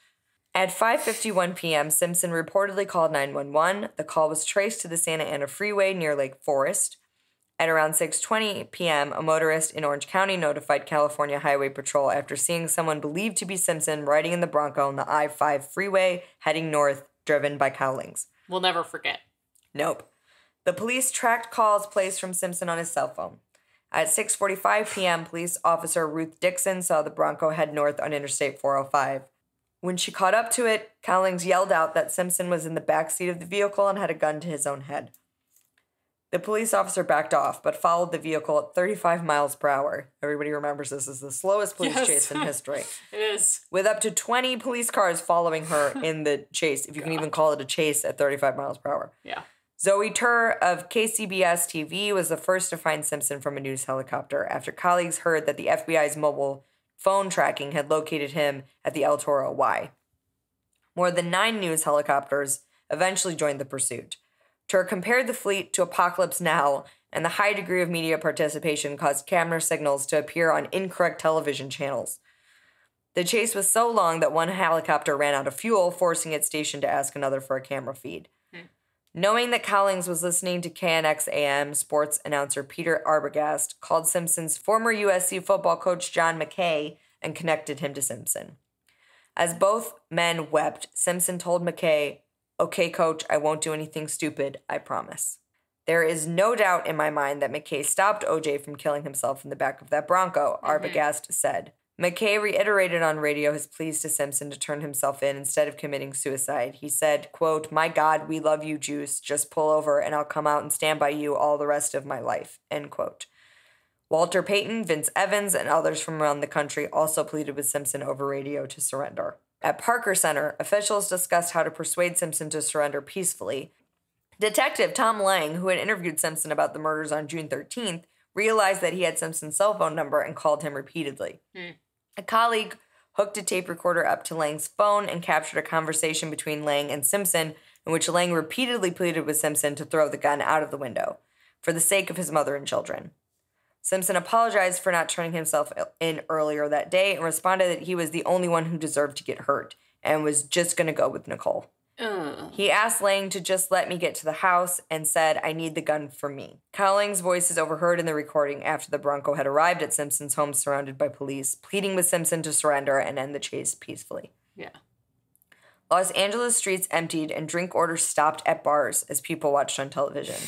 At 5:51 p.m., Simpson reportedly called 911. The call was traced to the Santa Ana Freeway near Lake Forest. At around 6:20 p.m., a motorist in Orange County notified California Highway Patrol after seeing someone believed to be Simpson riding in the Bronco on the I-5 freeway heading north, driven by Cowlings. We'll never forget. Nope. The police tracked calls placed from Simpson on his cell phone. At 6:45 p.m., police officer Ruth Dixon saw the Bronco head north on Interstate 405. When she caught up to it, Cowlings yelled out that Simpson was in the back seat of the vehicle and had a gun to his own head. The police officer backed off, but followed the vehicle at 35 miles per hour. Everybody remembers this as the slowest police chase in history. It is. With up to 20 police cars following her in the chase, if you can even call it a chase at 35 miles per hour. Yeah. Zoe Tur of KCBS TV was the first to find Simpson from a news helicopter after colleagues heard that the FBI's mobile phone tracking had located him at the El Toro Y. More than 9 news helicopters eventually joined the pursuit. Tur compared the fleet to Apocalypse Now, and the high degree of media participation caused camera signals to appear on incorrect television channels. The chase was so long that one helicopter ran out of fuel, forcing its station to ask another for a camera feed. Knowing that Cowlings was listening to KNX AM, sports announcer Peter Arbogast called Simpson's former USC football coach John McKay and connected him to Simpson. As both men wept, Simpson told McKay, "Okay, coach, I won't do anything stupid, I promise." There is no doubt in my mind that McKay stopped OJ from killing himself in the back of that Bronco, Arbogast said. McKay reiterated on radio his pleas to Simpson to turn himself in instead of committing suicide. He said, quote, "My God, we love you, Juice. Just pull over and I'll come out and stand by you all the rest of my life," end quote. Walter Payton, Vince Evans, and others from around the country also pleaded with Simpson over radio to surrender. At Parker Center, officials discussed how to persuade Simpson to surrender peacefully. Detective Tom Lang, who had interviewed Simpson about the murders on June 13th, realized that he had Simpson's cell phone number and called him repeatedly. A colleague hooked a tape recorder up to Lang's phone and captured a conversation between Lang and Simpson in which Lang repeatedly pleaded with Simpson to throw the gun out of the window for the sake of his mother and children. Simpson apologized for not turning himself in earlier that day and responded that he was the only one who deserved to get hurt and was just going to go with Nicole. He asked Lang to just let me get to the house and said, "I need the gun for me." Cowlings' voice is overheard in the recording after the Bronco had arrived at Simpson's home surrounded by police, pleading with Simpson to surrender and end the chase peacefully. Yeah. Los Angeles streets emptied and drink orders stopped at bars as people watched on television.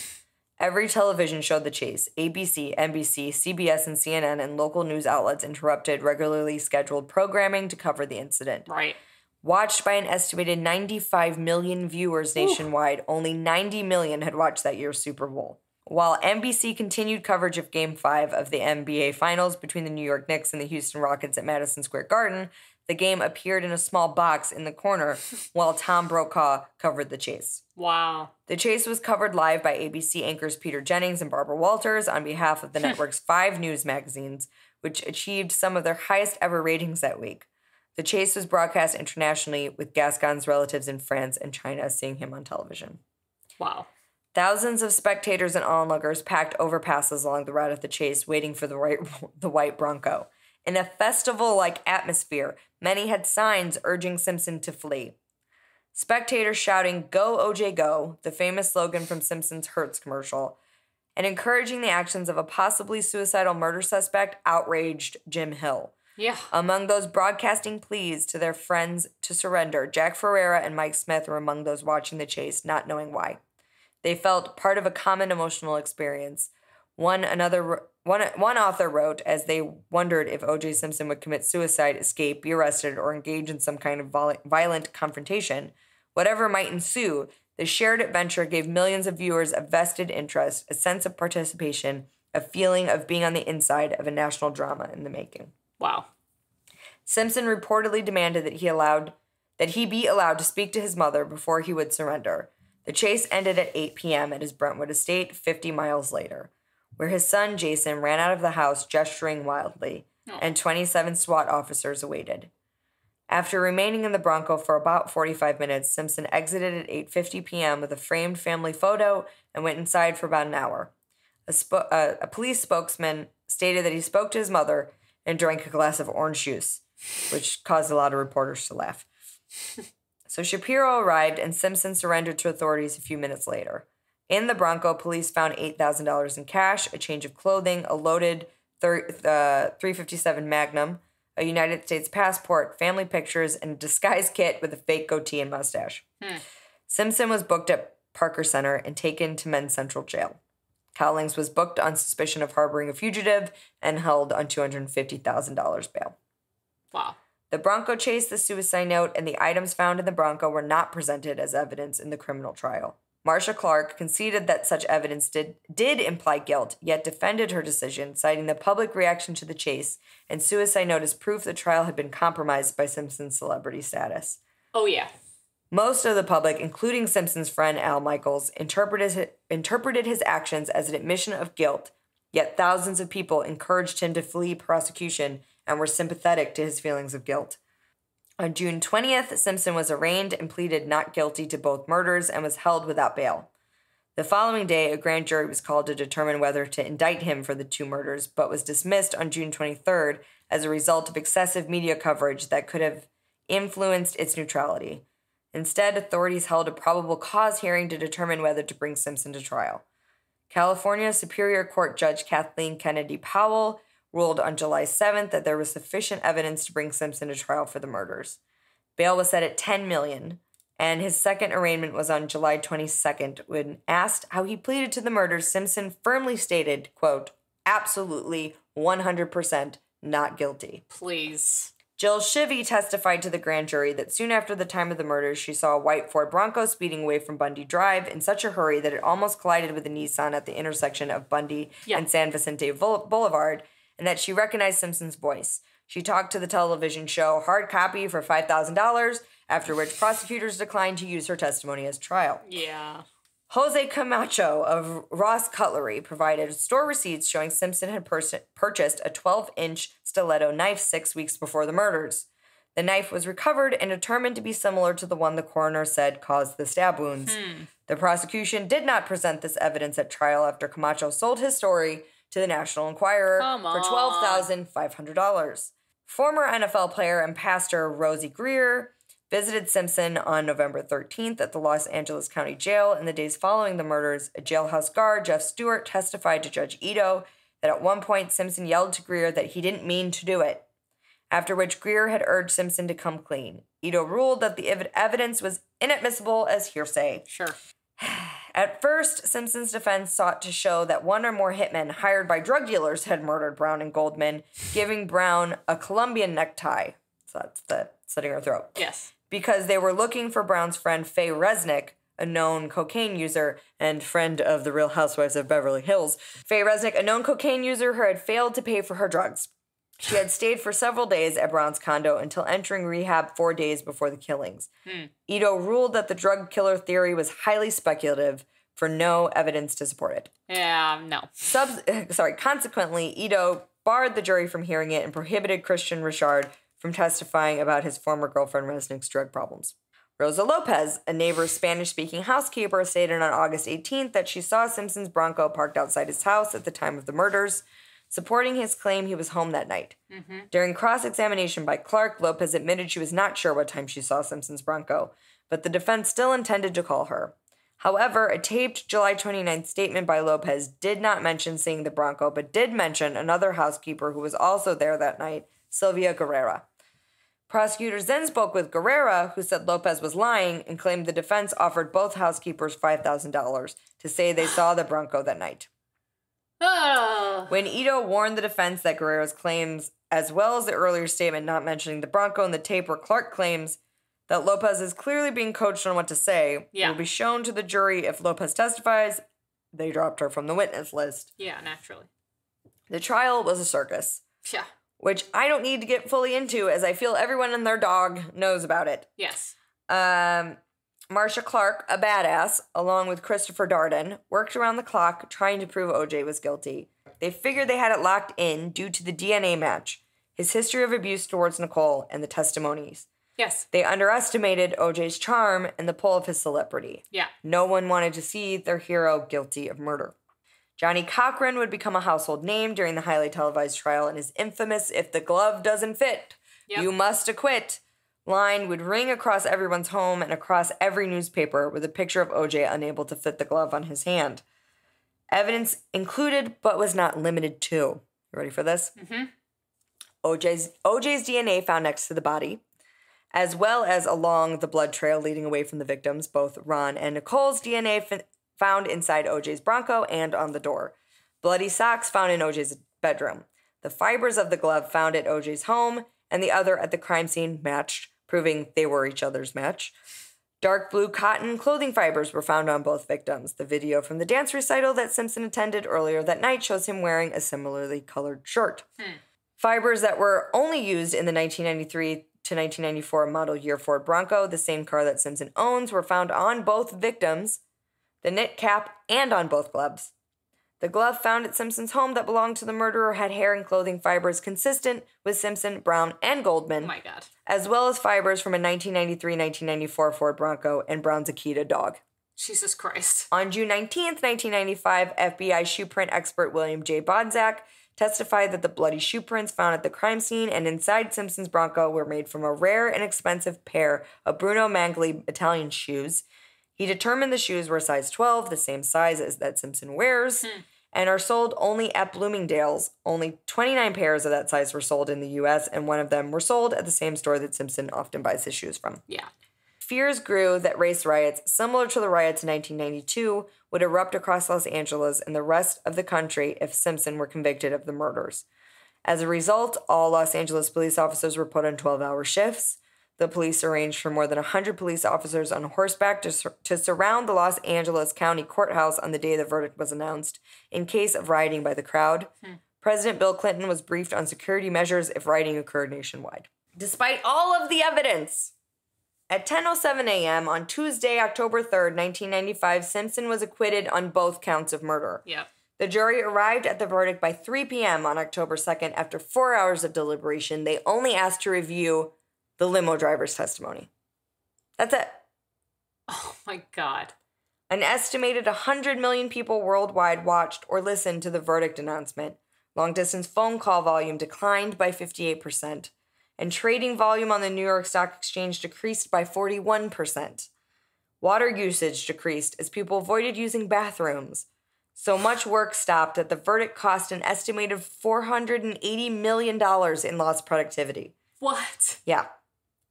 Every television showed the chase. ABC, NBC, CBS, and CNN and local news outlets interrupted regularly scheduled programming to cover the incident. Right. Watched by an estimated 95 million viewers nationwide, only 90 million had watched that year's Super Bowl. While NBC continued coverage of Game 5 of the NBA Finals between the New York Knicks and the Houston Rockets at Madison Square Garden, the game appeared in a small box in the corner while Tom Brokaw covered the chase. Wow. The chase was covered live by ABC anchors Peter Jennings and Barbara Walters on behalf of the network's 5 news magazines, which achieved some of their highest ever ratings that week. The chase was broadcast internationally, with Gascon's relatives in France and China seeing him on television. Wow. Thousands of spectators and onlookers packed overpasses along the route of the chase, waiting for the white Bronco. In a festival-like atmosphere, many had signs urging Simpson to flee. Spectators shouting, "Go, OJ, go," the famous slogan from Simpson's Hertz commercial, and encouraging the actions of a possibly suicidal murder suspect outraged Jim Hill. Yeah. Among those broadcasting pleas to their friends to surrender, Jack Ferreira and Mike Smith were among those watching the chase, not knowing why. They felt part of a common emotional experience. One author wrote, as they wondered if O.J. Simpson would commit suicide, escape, be arrested, or engage in some kind of violent confrontation, whatever might ensue, the shared adventure gave millions of viewers a vested interest, a sense of participation, a feeling of being on the inside of a national drama in the making. Wow. Simpson reportedly demanded that he be allowed to speak to his mother before he would surrender. The chase ended at 8 p.m. at his Brentwood estate 50 miles later, where his son Jason ran out of the house gesturing wildly, and 27 SWAT officers awaited. After remaining in the Bronco for about 45 minutes, Simpson exited at 8:50 p.m. with a framed family photo and went inside for about an hour. A police spokesman stated that he spoke to his mother and drank a glass of orange juice, which caused a lot of reporters to laugh. So Shapiro arrived, and Simpson surrendered to authorities a few minutes later. In the Bronco, police found $8,000 in cash, a change of clothing, a loaded .357 Magnum, a United States passport, family pictures, and a disguise kit with a fake goatee and mustache. Simpson was booked at Parker Center and taken to Men's Central Jail. Cowlings was booked on suspicion of harboring a fugitive and held on $250,000 bail. Wow. The Bronco chase, the suicide note, and the items found in the Bronco were not presented as evidence in the criminal trial. Marcia Clark conceded that such evidence did imply guilt, yet defended her decision, citing the public reaction to the chase and suicide note as proof the trial had been compromised by Simpson's celebrity status. Oh, yeah. Most of the public, including Simpson's friend Al Michaels, interpreted his actions as an admission of guilt, yet thousands of people encouraged him to flee prosecution and were sympathetic to his feelings of guilt. On June 20th, Simpson was arraigned and pleaded not guilty to both murders and was held without bail. The following day, a grand jury was called to determine whether to indict him for the 2 murders, but was dismissed on June 23rd as a result of excessive media coverage that could have influenced its neutrality. Instead, authorities held a probable cause hearing to determine whether to bring Simpson to trial. California Superior Court Judge Kathleen Kennedy Powell ruled on July 7th that there was sufficient evidence to bring Simpson to trial for the murders. Bail was set at $10 million, and his second arraignment was on July 22nd. When asked how he pleaded to the murders, Simpson firmly stated, quote, "Absolutely, 100% not guilty." Please. Jill Shivey testified to the grand jury that soon after the time of the murders, she saw a white Ford Bronco speeding away from Bundy Drive in such a hurry that it almost collided with a Nissan at the intersection of Bundy and San Vicente Boulevard, and that she recognized Simpson's voice. She talked to the television show Hard Copy for $5,000, after which prosecutors declined to use her testimony as trial. Yeah. Jose Camacho of Ross Cutlery provided store receipts showing Simpson had purchased a 12-inch stiletto knife 6 weeks before the murders. The knife was recovered and determined to be similar to the one the coroner said caused the stab wounds. The prosecution did not present this evidence at trial after Camacho sold his story to the National Enquirer for $12,500. Former NFL player and pastor Rosie Greer visited Simpson on November 13th at the Los Angeles County Jail. In the days following the murders, a jailhouse guard, Jeff Stewart, testified to Judge Ito that at one point Simpson yelled to Greer that he didn't mean to do it, after which Greer had urged Simpson to come clean. Ito ruled that the evidence was inadmissible as hearsay. Sure. At first, Simpson's defense sought to show that one or more hitmen hired by drug dealers had murdered Brown and Goldman, giving Brown a Colombian necktie. So that's the slitting her throat. Yes. Because they were looking for Brown's friend Faye Resnick, a known cocaine user and friend of the Real Housewives of Beverly Hills. Faye Resnick, a known cocaine user who had failed to pay for her drugs. She had stayed for several days at Brown's condo until entering rehab 4 days before the killings. Ito ruled that the drug killer theory was highly speculative for no evidence to support it. Yeah, no. Consequently, Ito barred the jury from hearing it and prohibited Christian Richard from testifying about his former girlfriend Resnick's drug problems. Rosa Lopez, a neighbor's Spanish-speaking housekeeper, stated on August 18th that she saw Simpson's Bronco parked outside his house at the time of the murders, supporting his claim he was home that night. During cross-examination by Clark, Lopez admitted she was not sure what time she saw Simpson's Bronco, but the defense still intended to call her. However, a taped July 29th statement by Lopez did not mention seeing the Bronco, but did mention another housekeeper who was also there that night, Sylvia Guerrera. Prosecutors then spoke with Guerrera, who said Lopez was lying, and claimed the defense offered both housekeepers $5,000 to say they saw the Bronco that night. When Ito warned the defense that Guerrera's claims, as well as the earlier statement not mentioning the Bronco in the tape where Clark claims that Lopez is clearly being coached on what to say, will be shown to the jury if Lopez testifies, they dropped her from the witness list. Yeah, naturally. The trial was a circus. Yeah. Which I don't need to get fully into, as I feel everyone and their dog knows about it. Yes. Marcia Clark, a badass, along with Christopher Darden, worked around the clock trying to prove OJ was guilty. They figured they had it locked in due to the DNA match, his history of abuse towards Nicole, and the testimonies. Yes. They underestimated OJ's charm and the pull of his celebrity. Yeah. No one wanted to see their hero guilty of murder. Johnny Cochran would become a household name during the highly televised trial, and his infamous "if the glove doesn't fit, you must acquit" line would ring across everyone's home and across every newspaper with a picture of OJ unable to fit the glove on his hand. Evidence included, but was not limited to. You ready for this? OJ's DNA found next to the body, as well as along the blood trail leading away from the victims, both Ron and Nicole's DNA found inside OJ's Bronco and on the door. Bloody socks found in OJ's bedroom. The fibers of the glove found at OJ's home and the other at the crime scene matched, proving they were each other's match. Dark blue cotton clothing fibers were found on both victims. The video from the dance recital that Simpson attended earlier that night shows him wearing a similarly colored shirt. Fibers that were only used in the 1993 to 1994 model year Ford Bronco, the same car that Simpson owns, were found on both victims, the knit cap, and on both gloves. The glove found at Simpson's home that belonged to the murderer had hair and clothing fibers consistent with Simpson, Brown, and Goldman. Oh my God. As well as fibers from a 1993-1994 Ford Bronco and Brown's Akita dog. Jesus Christ. On June 19th, 1995, FBI shoe print expert William J. Bodzak testified that the bloody shoe prints found at the crime scene and inside Simpson's Bronco were made from a rare and expensive pair of Bruno Magli Italian shoes. He determined the shoes were size 12, the same size as that Simpson wears, and are sold only at Bloomingdale's. Only 29 pairs of that size were sold in the U.S., and one of them were sold at the same store that Simpson often buys his shoes from. Yeah. Fears grew that race riots, similar to the riots in 1992, would erupt across Los Angeles and the rest of the country if Simpson were convicted of the murders. As a result, all Los Angeles police officers were put on 12-hour shifts. The police arranged for more than 100 police officers on horseback to surround the Los Angeles County Courthouse on the day the verdict was announced, in case of rioting by the crowd. President Bill Clinton was briefed on security measures if rioting occurred nationwide. Despite all of the evidence, at 10:07 a.m. on Tuesday, October 3rd, 1995, Simpson was acquitted on both counts of murder. Yep. The jury arrived at the verdict by 3 p.m. on October 2nd. After 4 hours of deliberation, they only asked to review the limo driver's testimony. That's it. Oh my God. An estimated 100 million people worldwide watched or listened to the verdict announcement. Long-distance phone call volume declined by 58%, and trading volume on the New York Stock Exchange decreased by 41%. Water usage decreased as people avoided using bathrooms. So much work stopped that the verdict cost an estimated $480 million in lost productivity. What? Yeah.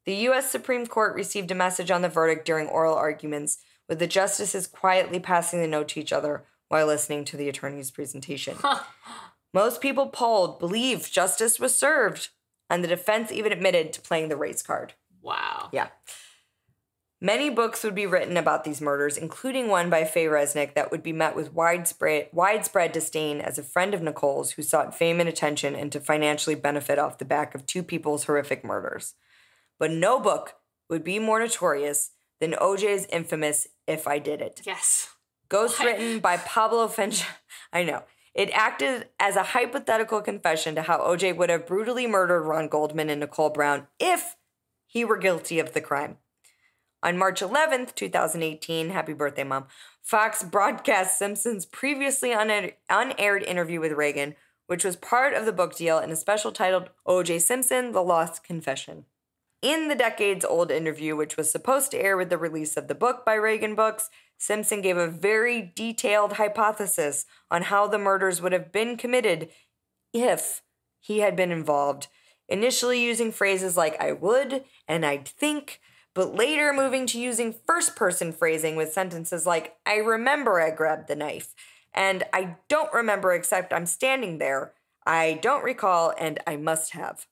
The U.S. Supreme Court received a message on the verdict during oral arguments, with the justices quietly passing the note to each other while listening to the attorney's presentation. Most people polled believe justice was served, and the defense even admitted to playing the race card. Wow. Yeah. Many books would be written about these murders, including one by Faye Resnick that would be met with widespread disdain as a friend of Nicole's who sought fame and attention and to financially benefit off the back of two people's horrific murders. But no book would be more notorious than O.J.'s infamous If I Did It. Yes. Ghostwritten by Pablo Finch. I know. It acted as a hypothetical confession to how O.J. would have brutally murdered Ron Goldman and Nicole Brown if he were guilty of the crime. On March 11th, 2018, happy birthday, Mom, Fox broadcast Simpson's previously unaired interview with Reagan, which was part of the book deal in a special titled O.J. Simpson, The Lost Confession. In the decades-old interview, which was supposed to air with the release of the book by Reagan Books, Simpson gave a very detailed hypothesis on how the murders would have been committed if he had been involved, initially using phrases like I would and I'd think, but later moving to using first-person phrasing with sentences like, I remember I grabbed the knife, and I don't remember except I'm standing there, I don't recall, and I must have.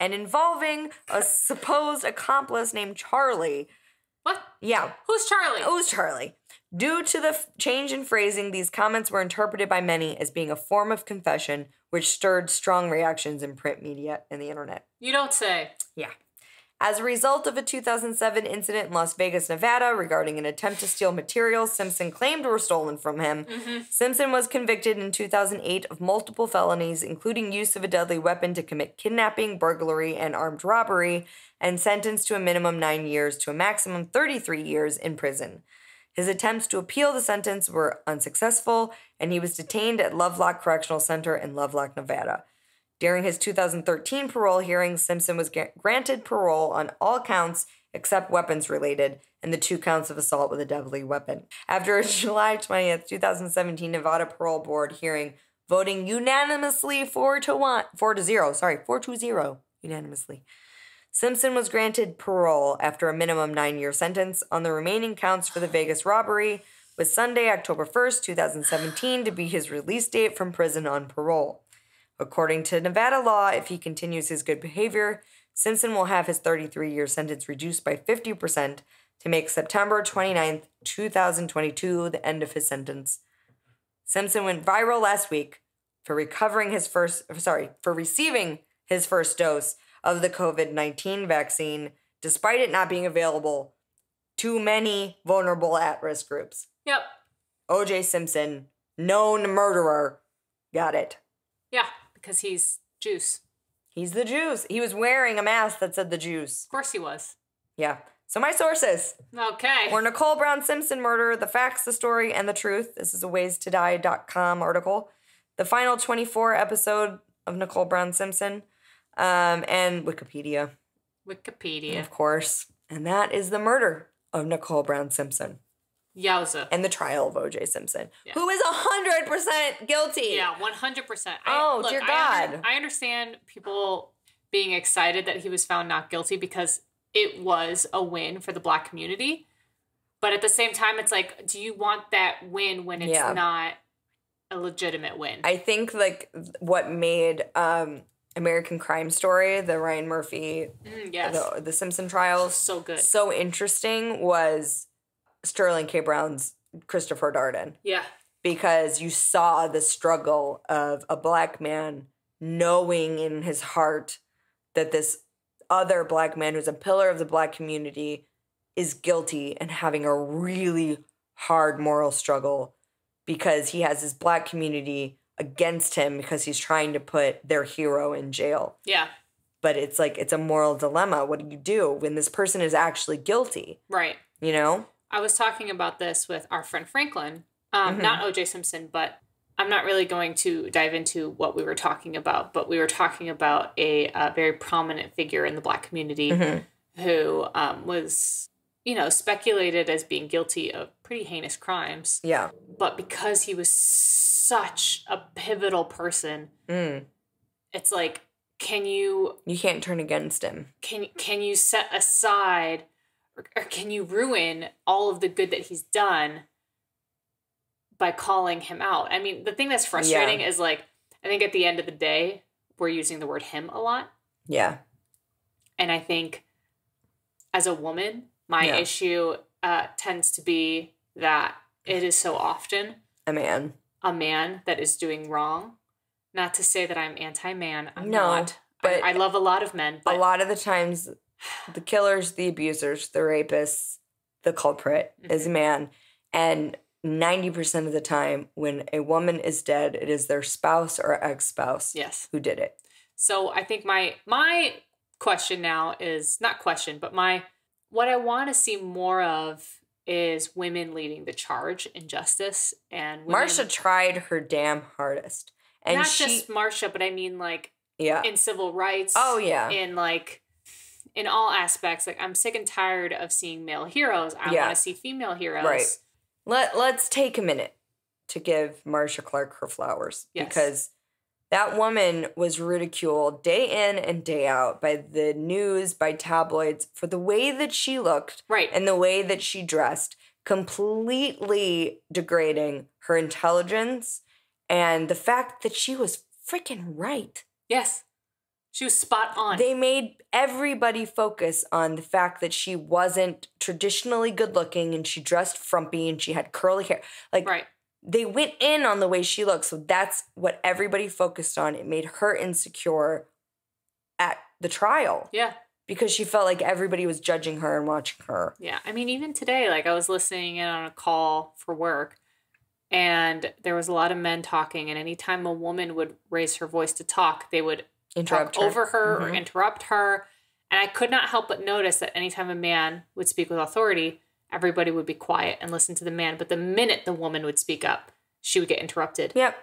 And involving a supposed accomplice named Charlie. What? Yeah. Who's Charlie? Who's Charlie? Due to the change in phrasing, these comments were interpreted by many as being a form of confession, which stirred strong reactions in print media and the internet. You don't say. Yeah. As a result of a 2007 incident in Las Vegas, Nevada, regarding an attempt to steal materials Simpson claimed were stolen from him, Simpson was convicted in 2008 of multiple felonies, including use of a deadly weapon to commit kidnapping, burglary, and armed robbery, and sentenced to a minimum 9 years to a maximum 33 years in prison. His attempts to appeal the sentence were unsuccessful, and he was detained at Lovelock Correctional Center in Lovelock, Nevada. During his 2013 parole hearing, Simpson was granted parole on all counts except weapons-related and the 2 counts of assault with a deadly weapon. After a July 20th, 2017 Nevada Parole Board hearing, voting unanimously 4-0 unanimously, Simpson was granted parole after a minimum 9-year sentence on the remaining counts for the Vegas robbery, with Sunday, October 1st, 2017 to be his release date from prison on parole. According to Nevada law, if he continues his good behavior, Simpson will have his 33-year sentence reduced by 50% to make September 29th, 2022 the end of his sentence. Simpson went viral last week for receiving his first dose of the COVID-19 vaccine, despite it not being available to many vulnerable at-risk groups. Yep. O.J. Simpson, known murderer, got it. Yeah, because he's juice. He's the juice. He was wearing a mask that said the juice. Of course he was. Yeah. So my sources. Okay. Were Nicole Brown Simpson murder, the facts, the story, and the truth. This is a waystoDie.com article. The final 24 episode of Nicole Brown Simpson. And Wikipedia. Wikipedia. Of course. And that is the murder of Nicole Brown Simpson. Yowza. And the trial of O.J. Simpson, who is 100% guilty. Yeah, 100%. Dear God. I understand people being excited that he was found not guilty because it was a win for the Black community. But at the same time, it's like, do you want that win when it's not a legitimate win? I think, like, what made American Crime Story, the Ryan Murphy, the Simpson trials, so good, so interesting was Sterling K. Brown's Christopher Darden. Yeah. Because you saw the struggle of a Black man knowing in his heart that this other Black man who's a pillar of the Black community is guilty and having a really hard moral struggle because he has his Black community against him because he's trying to put their hero in jail. Yeah. But it's like, it's a moral dilemma. What do you do when this person is actually guilty? Right. You know? I was talking about this with our friend Franklin, not O.J. Simpson, but I'm not really going to dive into what we were talking about, but we were talking about a very prominent figure in the Black community who was, speculated as being guilty of pretty heinous crimes. Yeah. But because he was such a pivotal person, it's like, You can't turn against him. Can you set aside or can you ruin all of the good that he's done by calling him out? I mean, the thing that's frustrating is like, I think at the end of the day, we're using the word him a lot. Yeah. And I think as a woman, my issue tends to be that it is so often a man that is doing wrong. Not to say that I'm anti-man. I'm not. But I love a lot of men. But a lot of the times, the killers, the abusers, the rapists, the culprit is a man. And 90% of the time, when a woman is dead, it is their spouse or ex-spouse who did it. So I think my question now is, not question, but what I want to see more of is women leading the charge in justice. And Marsha tried her damn hardest. And not just Marsha, but I mean like in civil rights. Oh, yeah. In like, in all aspects. Like, I'm sick and tired of seeing male heroes. I want to see female heroes. Right. Let's take a minute to give Marsha Clark her flowers. Yes. Because that woman was ridiculed day in and day out by the news, by tabloids, for the way that she looked. Right. And the way that she dressed. Completely degrading her intelligence. And the fact that she was freaking right. Yes. She was spot on. They made everybody focus on the fact that she wasn't traditionally good looking and she dressed frumpy and she had curly hair. Like, they went in on the way she looked. So that's what everybody focused on. It made her insecure at the trial. Yeah. Because she felt like everybody was judging her and watching her. Yeah. I mean, even today, like I was listening in on a call for work. And there was a lot of men talking, and anytime a woman would raise her voice to talk, they would interrupt talk over her or interrupt her. And I could not help but notice that anytime a man would speak with authority, everybody would be quiet and listen to the man. But the minute the woman would speak up, she would get interrupted. Yep.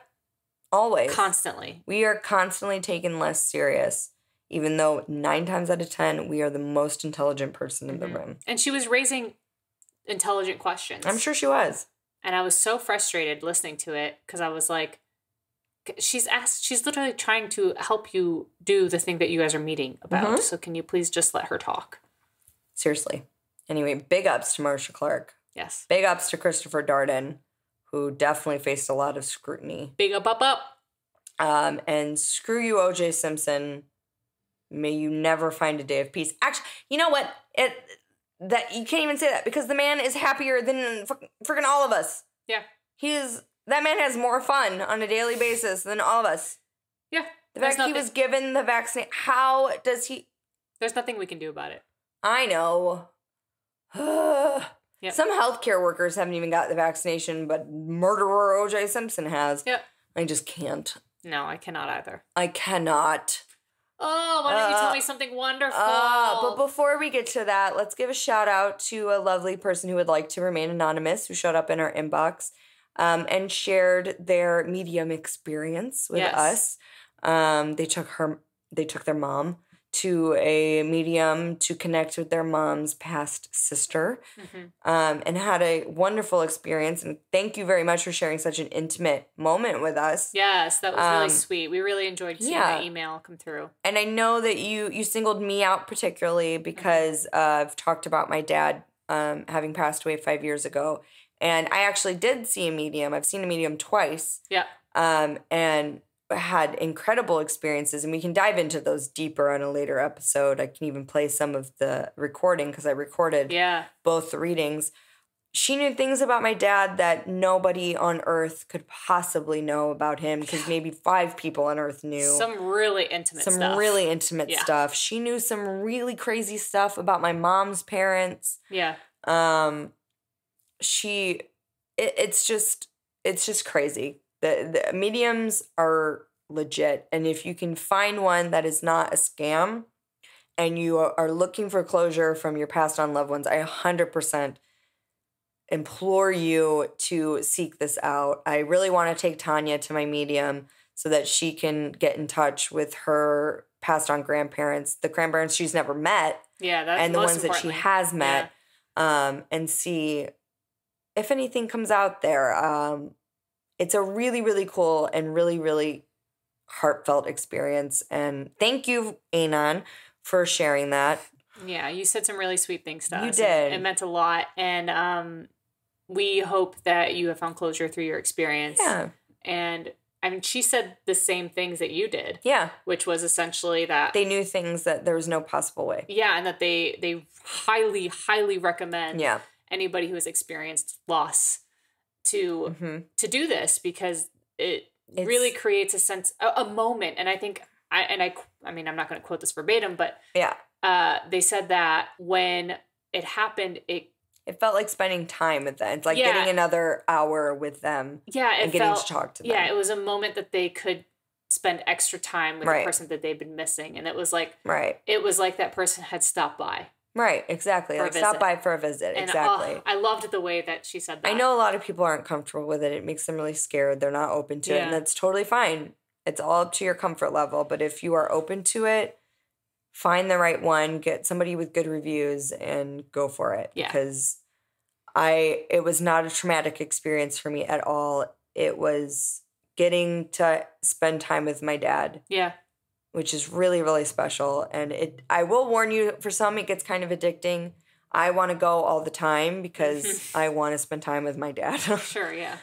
Always. Constantly. We are constantly taken less serious, even though 9 times out of 10, we are the most intelligent person in the room. And she was raising intelligent questions. I'm sure she was. And I was so frustrated listening to it because I was like, she's literally trying to help you do the thing that you guys are meeting about. So can you please just let her talk? Seriously. Anyway, big ups to Marsha Clark. Yes. Big ups to Christopher Darden, who definitely faced a lot of scrutiny. Big up. And screw you, O.J. Simpson. May you never find a day of peace. Actually, you know what? That you can't even say that because the man is happier than freaking all of us. Yeah. That man has more fun on a daily basis than all of us. Yeah. The fact he was given the vaccine, how does he? There's nothing we can do about it. I know. Some healthcare workers haven't even got the vaccination, but murderer O.J. Simpson has. Yep. I just can't. No, I cannot either. I cannot. Oh, why don't you tell me something wonderful? But before we get to that, let's give a shout out to a lovely person who would like to remain anonymous who showed up in our inbox and shared their medium experience with us. They took their mom to a medium to connect with their mom's past sister and had a wonderful experience. And thank you very much for sharing such an intimate moment with us. Yes, that was really sweet. We really enjoyed seeing the email come through. And I know that you singled me out particularly because I've talked about my dad having passed away 5 years ago. And I actually did see a medium. I've seen a medium twice. Yeah. And had incredible experiences, and we can dive into those deeper on a later episode. I can even play some of the recording because I recorded both the readings. She knew things about my dad that nobody on earth could possibly know about him because maybe 5 people on earth knew. Some really intimate stuff. She knew some really crazy stuff about my mom's parents. Yeah. It's just crazy. The mediums are legit. And if you can find one that is not a scam and you are looking for closure from your passed on loved ones, I 100% implore you to seek this out. I really want to take Tanya to my medium so that she can get in touch with her passed on grandparents, the grandparents she's never met. Yeah, that's and the ones that she has met, and see if anything comes out there. It's a really, really cool and really, really heartfelt experience. And thank you, Anon, for sharing that. Yeah, you said some really sweet things to us. You did. It meant a lot. And we hope that you have found closure through your experience. Yeah. And I mean, she said the same things that you did. Yeah. Which was essentially that they knew things that there was no possible way. Yeah, and that they highly, highly recommend anybody who has experienced loss to do this, because it's really creates a sense, a moment. And I think, I mean, I'm not going to quote this verbatim, but they said that when it happened, it felt like spending time with them. It's like getting another hour with them. Yeah, and getting to talk to them. Yeah, it was a moment that they could spend extra time with the person that they've been missing, and it was like it was like that person had stopped by. Right, exactly. Like stop by for a visit. And, exactly. I loved the way that she said that. I know a lot of people aren't comfortable with it. It makes them really scared. They're not open to it, and that's totally fine. It's all up to your comfort level. But if you are open to it, find the right one, get somebody with good reviews, and go for it. Yeah. Because it was not a traumatic experience for me at all. It was getting to spend time with my dad. Yeah. Which is really, really special. And I will warn you, for some, it gets kind of addicting. I want to go all the time because I want to spend time with my dad. Sure, yeah.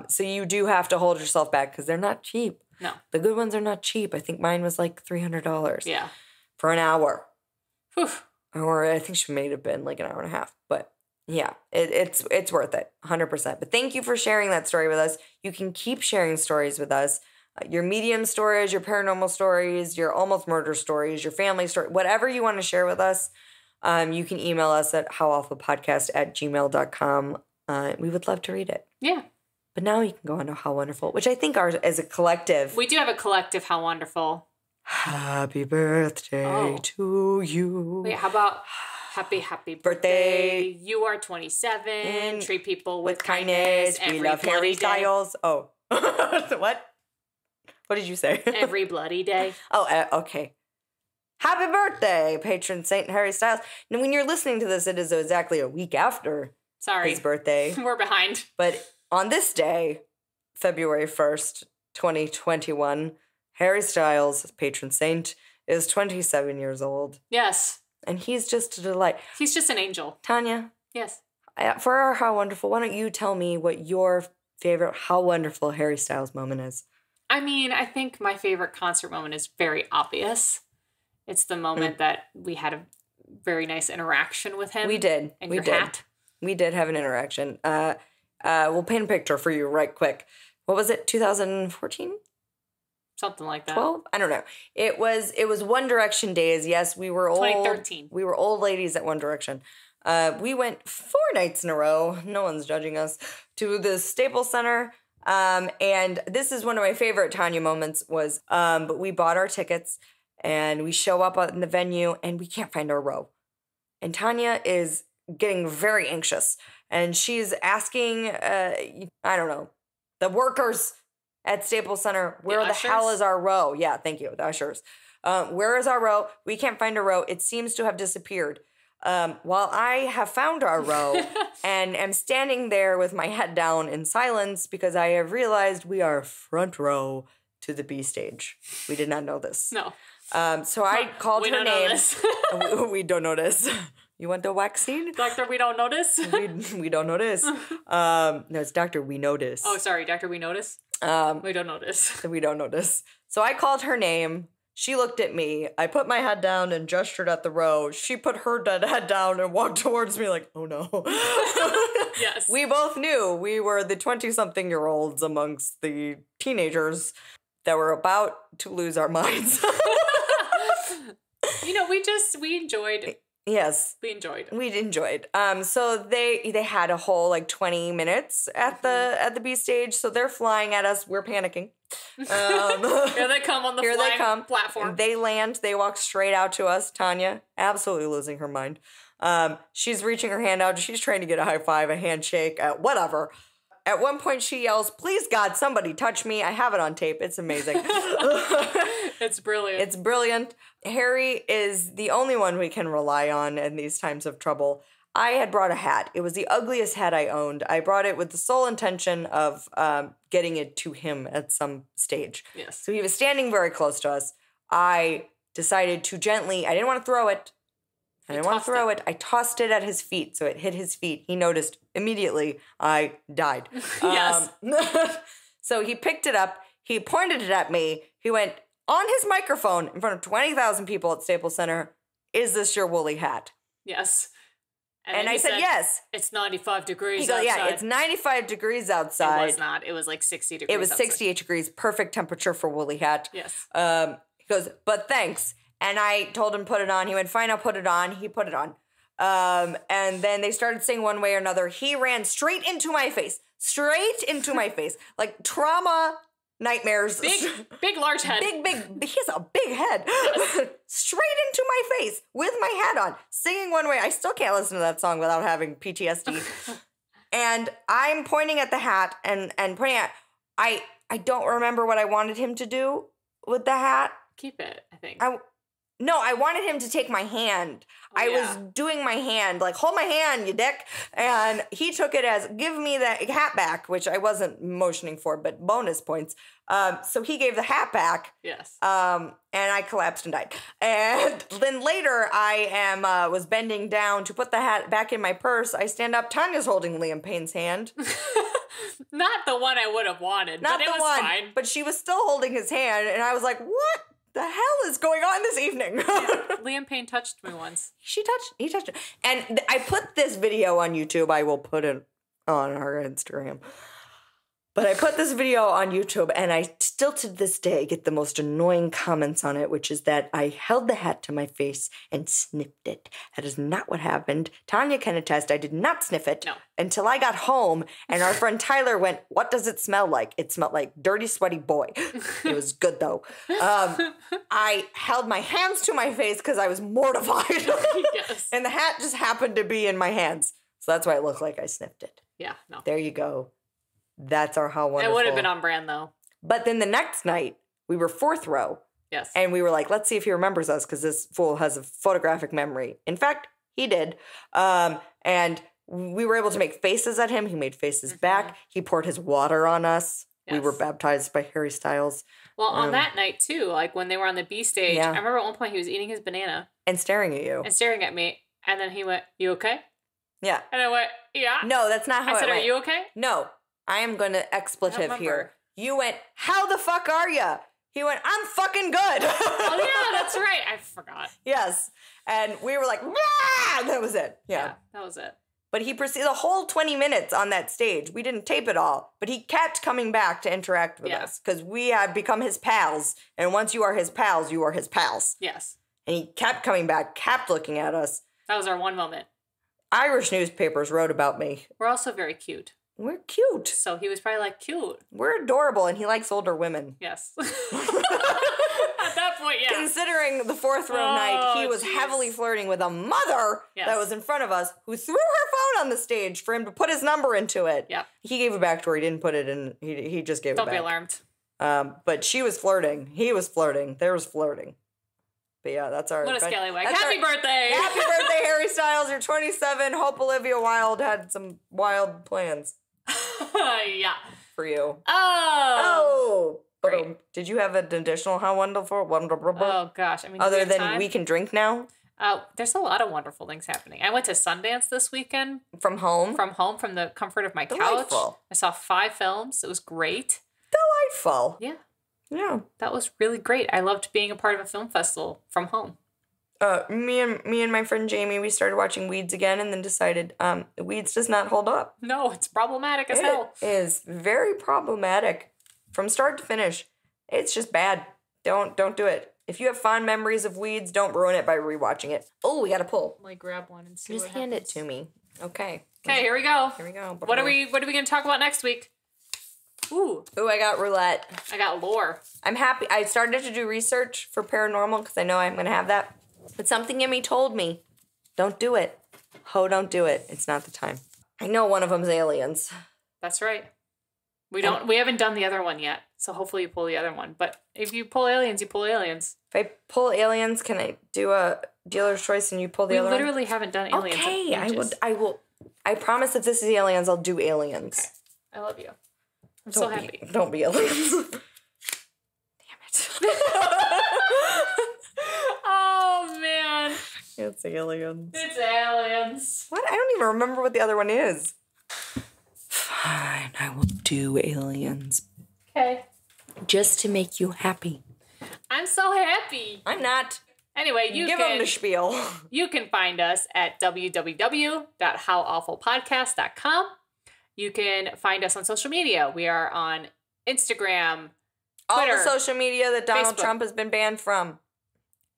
So you do have to hold yourself back because they're not cheap. No. The good ones are not cheap. I think mine was like $300. Yeah. For an hour. Whew. Or I think she may have been like an hour and a half. But yeah, it's worth it, 100%. But thank you for sharing that story with us. You can keep sharing stories with us. Your medium stories, your paranormal stories, your almost murder stories, your family story, whatever you want to share with us, you can email us at howawfulpodcast@gmail.com. We would love to read it. Yeah. But now you can go on to How Wonderful, which I think as a collective. We do have a collective How Wonderful. Happy birthday to you. Wait, how about happy birthday. You are 27. Treat people with kindness. We love Harry Styles. Oh. What? What did you say? Every bloody day. Oh, okay. Happy birthday, patron Saint Harry Styles. Now, when you're listening to this, it is exactly a week after his birthday. We're behind. But on this day, February 1st, 2021, Harry Styles, patron saint, is 27 years old. Yes. And he's just a delight. He's just an angel. Tanya. Yes. For our How Wonderful, why don't you tell me what your favorite How Wonderful Harry Styles moment is? I mean, I think my favorite concert moment is very obvious. It's the moment that we had a very nice interaction with him. We did. And your hat. We did have an interaction. We'll paint a picture for you right quick. What was it, 2014? Something like that. 12? I don't know. It was One Direction days. Yes, we were old. 2013. We were old ladies at One Direction. We went 4 nights in a row. No one's judging us. To the Staples Center. And this is one of my favorite Tanya moments was, but we bought our tickets and we show up in the venue and we can't find our row. And Tanya is getting very anxious and she's asking, I don't know, the workers at Staples Center, where the hell is our row? Yeah, thank you, the ushers. Where is our row? We can't find a row. It seems to have disappeared. While I have found our row and am standing there with my head down in silence because I have realized we are front row to the B stage. We did not know this. No. So I called her name. We don't notice. You want the vaccine? Doctor, we don't notice? we don't notice. No, it's Doctor, we notice. Oh, sorry, Doctor, we notice? We don't notice. We don't notice. So I called her name. She looked at me. I put my head down and gestured at the row. She put her head down and walked towards me like, oh no. Yes. We both knew we were the 20-something-year-olds amongst the teenagers that were about to lose our minds. You know, we enjoyed. Yes. We enjoyed. So they had a whole like 20 minutes at the B stage. So they're flying at us. We're panicking. Here they come on the platform. They land. They walk straight out to us. Tanya, absolutely losing her mind. She's reaching her hand out. She's trying to get a high five, a handshake, whatever. At one point, she yells, "Please, God, somebody touch me." I have it on tape. It's amazing. It's brilliant. It's brilliant. Harry is the only one we can rely on in these times of trouble. I had brought a hat. It was the ugliest hat I owned. I brought it with the sole intention of getting it to him at some stage. Yes. So he was standing very close to us. I decided to gently, I didn't want to throw it, I didn't want to throw it. I tossed it at his feet, so it hit his feet. He noticed immediately. I died. Yes. So he picked it up. He pointed it at me. He went on his microphone in front of 20,000 people at Staples Center. Is this your woolly hat? Yes. And I said yes. It's 95 degrees outside. Yeah, it's 95 degrees outside. It was not. It was like 60 degrees It was outside. 68 degrees. Perfect temperature for woolly hat. Yes. He goes, but thanks. And I told him put it on. He went, fine, I'll put it on. He put it on. And then they started saying one way or another. He ran straight into my face. Straight into my face. Like trauma nightmares. Big, large head. Big. He has a big head. Yes. Straight into my face with my hat on. Singing one way. I still can't listen to that song without having PTSD. And I'm pointing at the hat and pointing at... I don't remember what I wanted him to do with the hat. Keep it, I think. No, I wanted him to take my hand. I was doing my hand, like, hold my hand, you dick. And he took it as, give me the hat back, which I wasn't motioning for, but bonus points. So he gave the hat back. Yes. And I collapsed and died. And then later, I was bending down to put the hat back in my purse. I stand up. Tanya's holding Liam Payne's hand. Not the one I would have wanted, but it was fine. But she was still holding his hand, and I was like, what the hell is going on this evening? Liam Payne touched me once. He touched it. And I put this video on YouTube. I will put it on our Instagram. But I put this video on YouTube, and I still to this day get the most annoying comments on it, which is that I held the hat to my face and sniffed it. That is not what happened. Tanya can attest I did not sniff it until I got home, and our friend Tyler went, what does it smell like? It smelled like dirty, sweaty boy. It was good, though. I held my hands to my face because I was mortified. Yes. And the hat just happened to be in my hands. So that's why it looked like I sniffed it. Yeah, no. There you go. That's our how wonderful. It would have been on brand, though. But then the next night, we were fourth row. Yes. And we were like, let's see if he remembers us, because this fool has a photographic memory. In fact, he did. And we were able to make faces at him. He made faces back. He poured his water on us. Yes. We were baptized by Harry Styles. Well, on that night, too, like when they were on the B stage, I remember at one point he was eating his banana. And staring at you. And staring at me. And then he went, you okay? Yeah. And I went, yeah. No, that's not how I said, went. Are you okay? No. I am going to expletive here. You went, how the fuck are you? He went, I'm fucking good. Oh, yeah, that's right. I forgot. Yes. And we were like, ah! And that was it. Yeah, that was it. But he proceeded the whole 20 minutes on that stage. We didn't tape it all, but he kept coming back to interact with us because we had become his pals. And once you are his pals, you are his pals. Yes. And he kept coming back, kept looking at us. That was our one moment. Irish newspapers wrote about me. We're also very cute. We're cute. So he was probably like, cute. We're adorable, and he likes older women. Yes. At that point, yeah. Considering the fourth row night, he was heavily flirting with a mother that was in front of us who threw her phone on the stage for him to put his number into it. Yeah. He gave it back to her. He didn't put it in. He just gave it back. Don't be alarmed. But she was flirting. He was flirting. There was flirting. But yeah, that's our... What a scallywag. Happy birthday! Happy birthday, Harry Styles. You're 27. Hope Olivia Wilde had some wild plans. Yeah. For you. Oh! Great. Did you have an additional how wonderful? Oh, gosh. I mean, other than we can drink now? There's a lot of wonderful things happening. I went to Sundance this weekend. From home? From home, from the comfort of my Delightful. couch. I saw 5 films. It was great. Delightful. Yeah. Yeah. That was really great. I loved being a part of a film festival from home. Me and my friend Jamie, we started watching Weeds again and then decided Weeds does not hold up. No, it's problematic as hell. It is very problematic from start to finish. It's just bad. Don't do it. If you have fond memories of Weeds, don't ruin it by rewatching it. Oh, we got to pull. Like grab one and see Just what hand happens. it to me. Okay. Okay, here we go. Here we go. What are we going to talk about next week? Ooh, I got roulette. I got lore. I'm happy. I started to do research for paranormal because I know I'm going to have that. But something in me told me, don't do it. Don't do it. It's not the time. I know one of them's aliens. That's right. We haven't done the other one yet. So hopefully you pull the other one. But if you pull aliens, you pull aliens. If I pull aliens, can I do a dealer's choice and you pull the other one? We literally haven't done aliens. Okay, I will. I promise if this is aliens, I'll do aliens. Okay. I love you. I'm so happy. Don't be aliens. Damn it. Oh, man. It It's aliens. It's aliens. What? I don't even remember what the other one is. Fine, I will do aliens. Okay. Just to make you happy. I'm so happy. I'm not. Anyway, you give them the spiel. You can find us at www.howawfulpodcast.com. You can find us on social media. We are on Instagram, Twitter, all the social media that Donald Facebook. Trump has been banned from.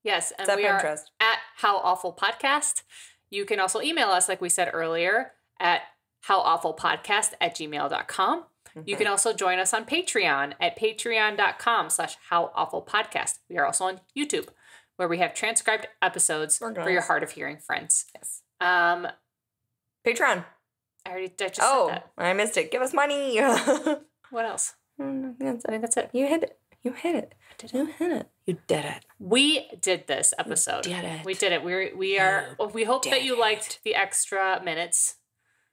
Yes, and Except we are Pinterest. at How Awful Podcast. You can also email us, like we said earlier, at howawfulpodcast@gmail.com. You can also join us on Patreon at patreon.com/howawfulpodcast. We are also on YouTube, where we have transcribed episodes for your hard of hearing friends. Yes. I Patreon. just said that. I missed it. Give us money. What else? I think that's it. You hit it. You hit it. You hit it. You did it. We did this episode. You did it. We did it. We hope that you liked the extra minutes.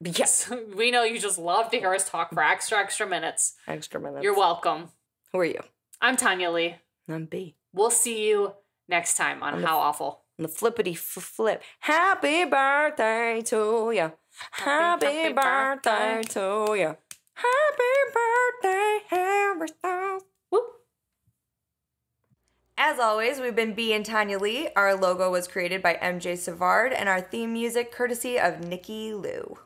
Yes. We know you just love to hear us talk for extra minutes. Extra minutes. You're welcome. Who are you? I'm Tanya Lee. I'm B. We'll see you next time on How Awful. On the flippity flip. Happy birthday to you. Happy birthday to you. Happy birthday, Harry Styles. Woo. As always, we've been Bee and Tanya Lee. Our logo was created by MJ Savard, and our theme music courtesy of Nikki Lou.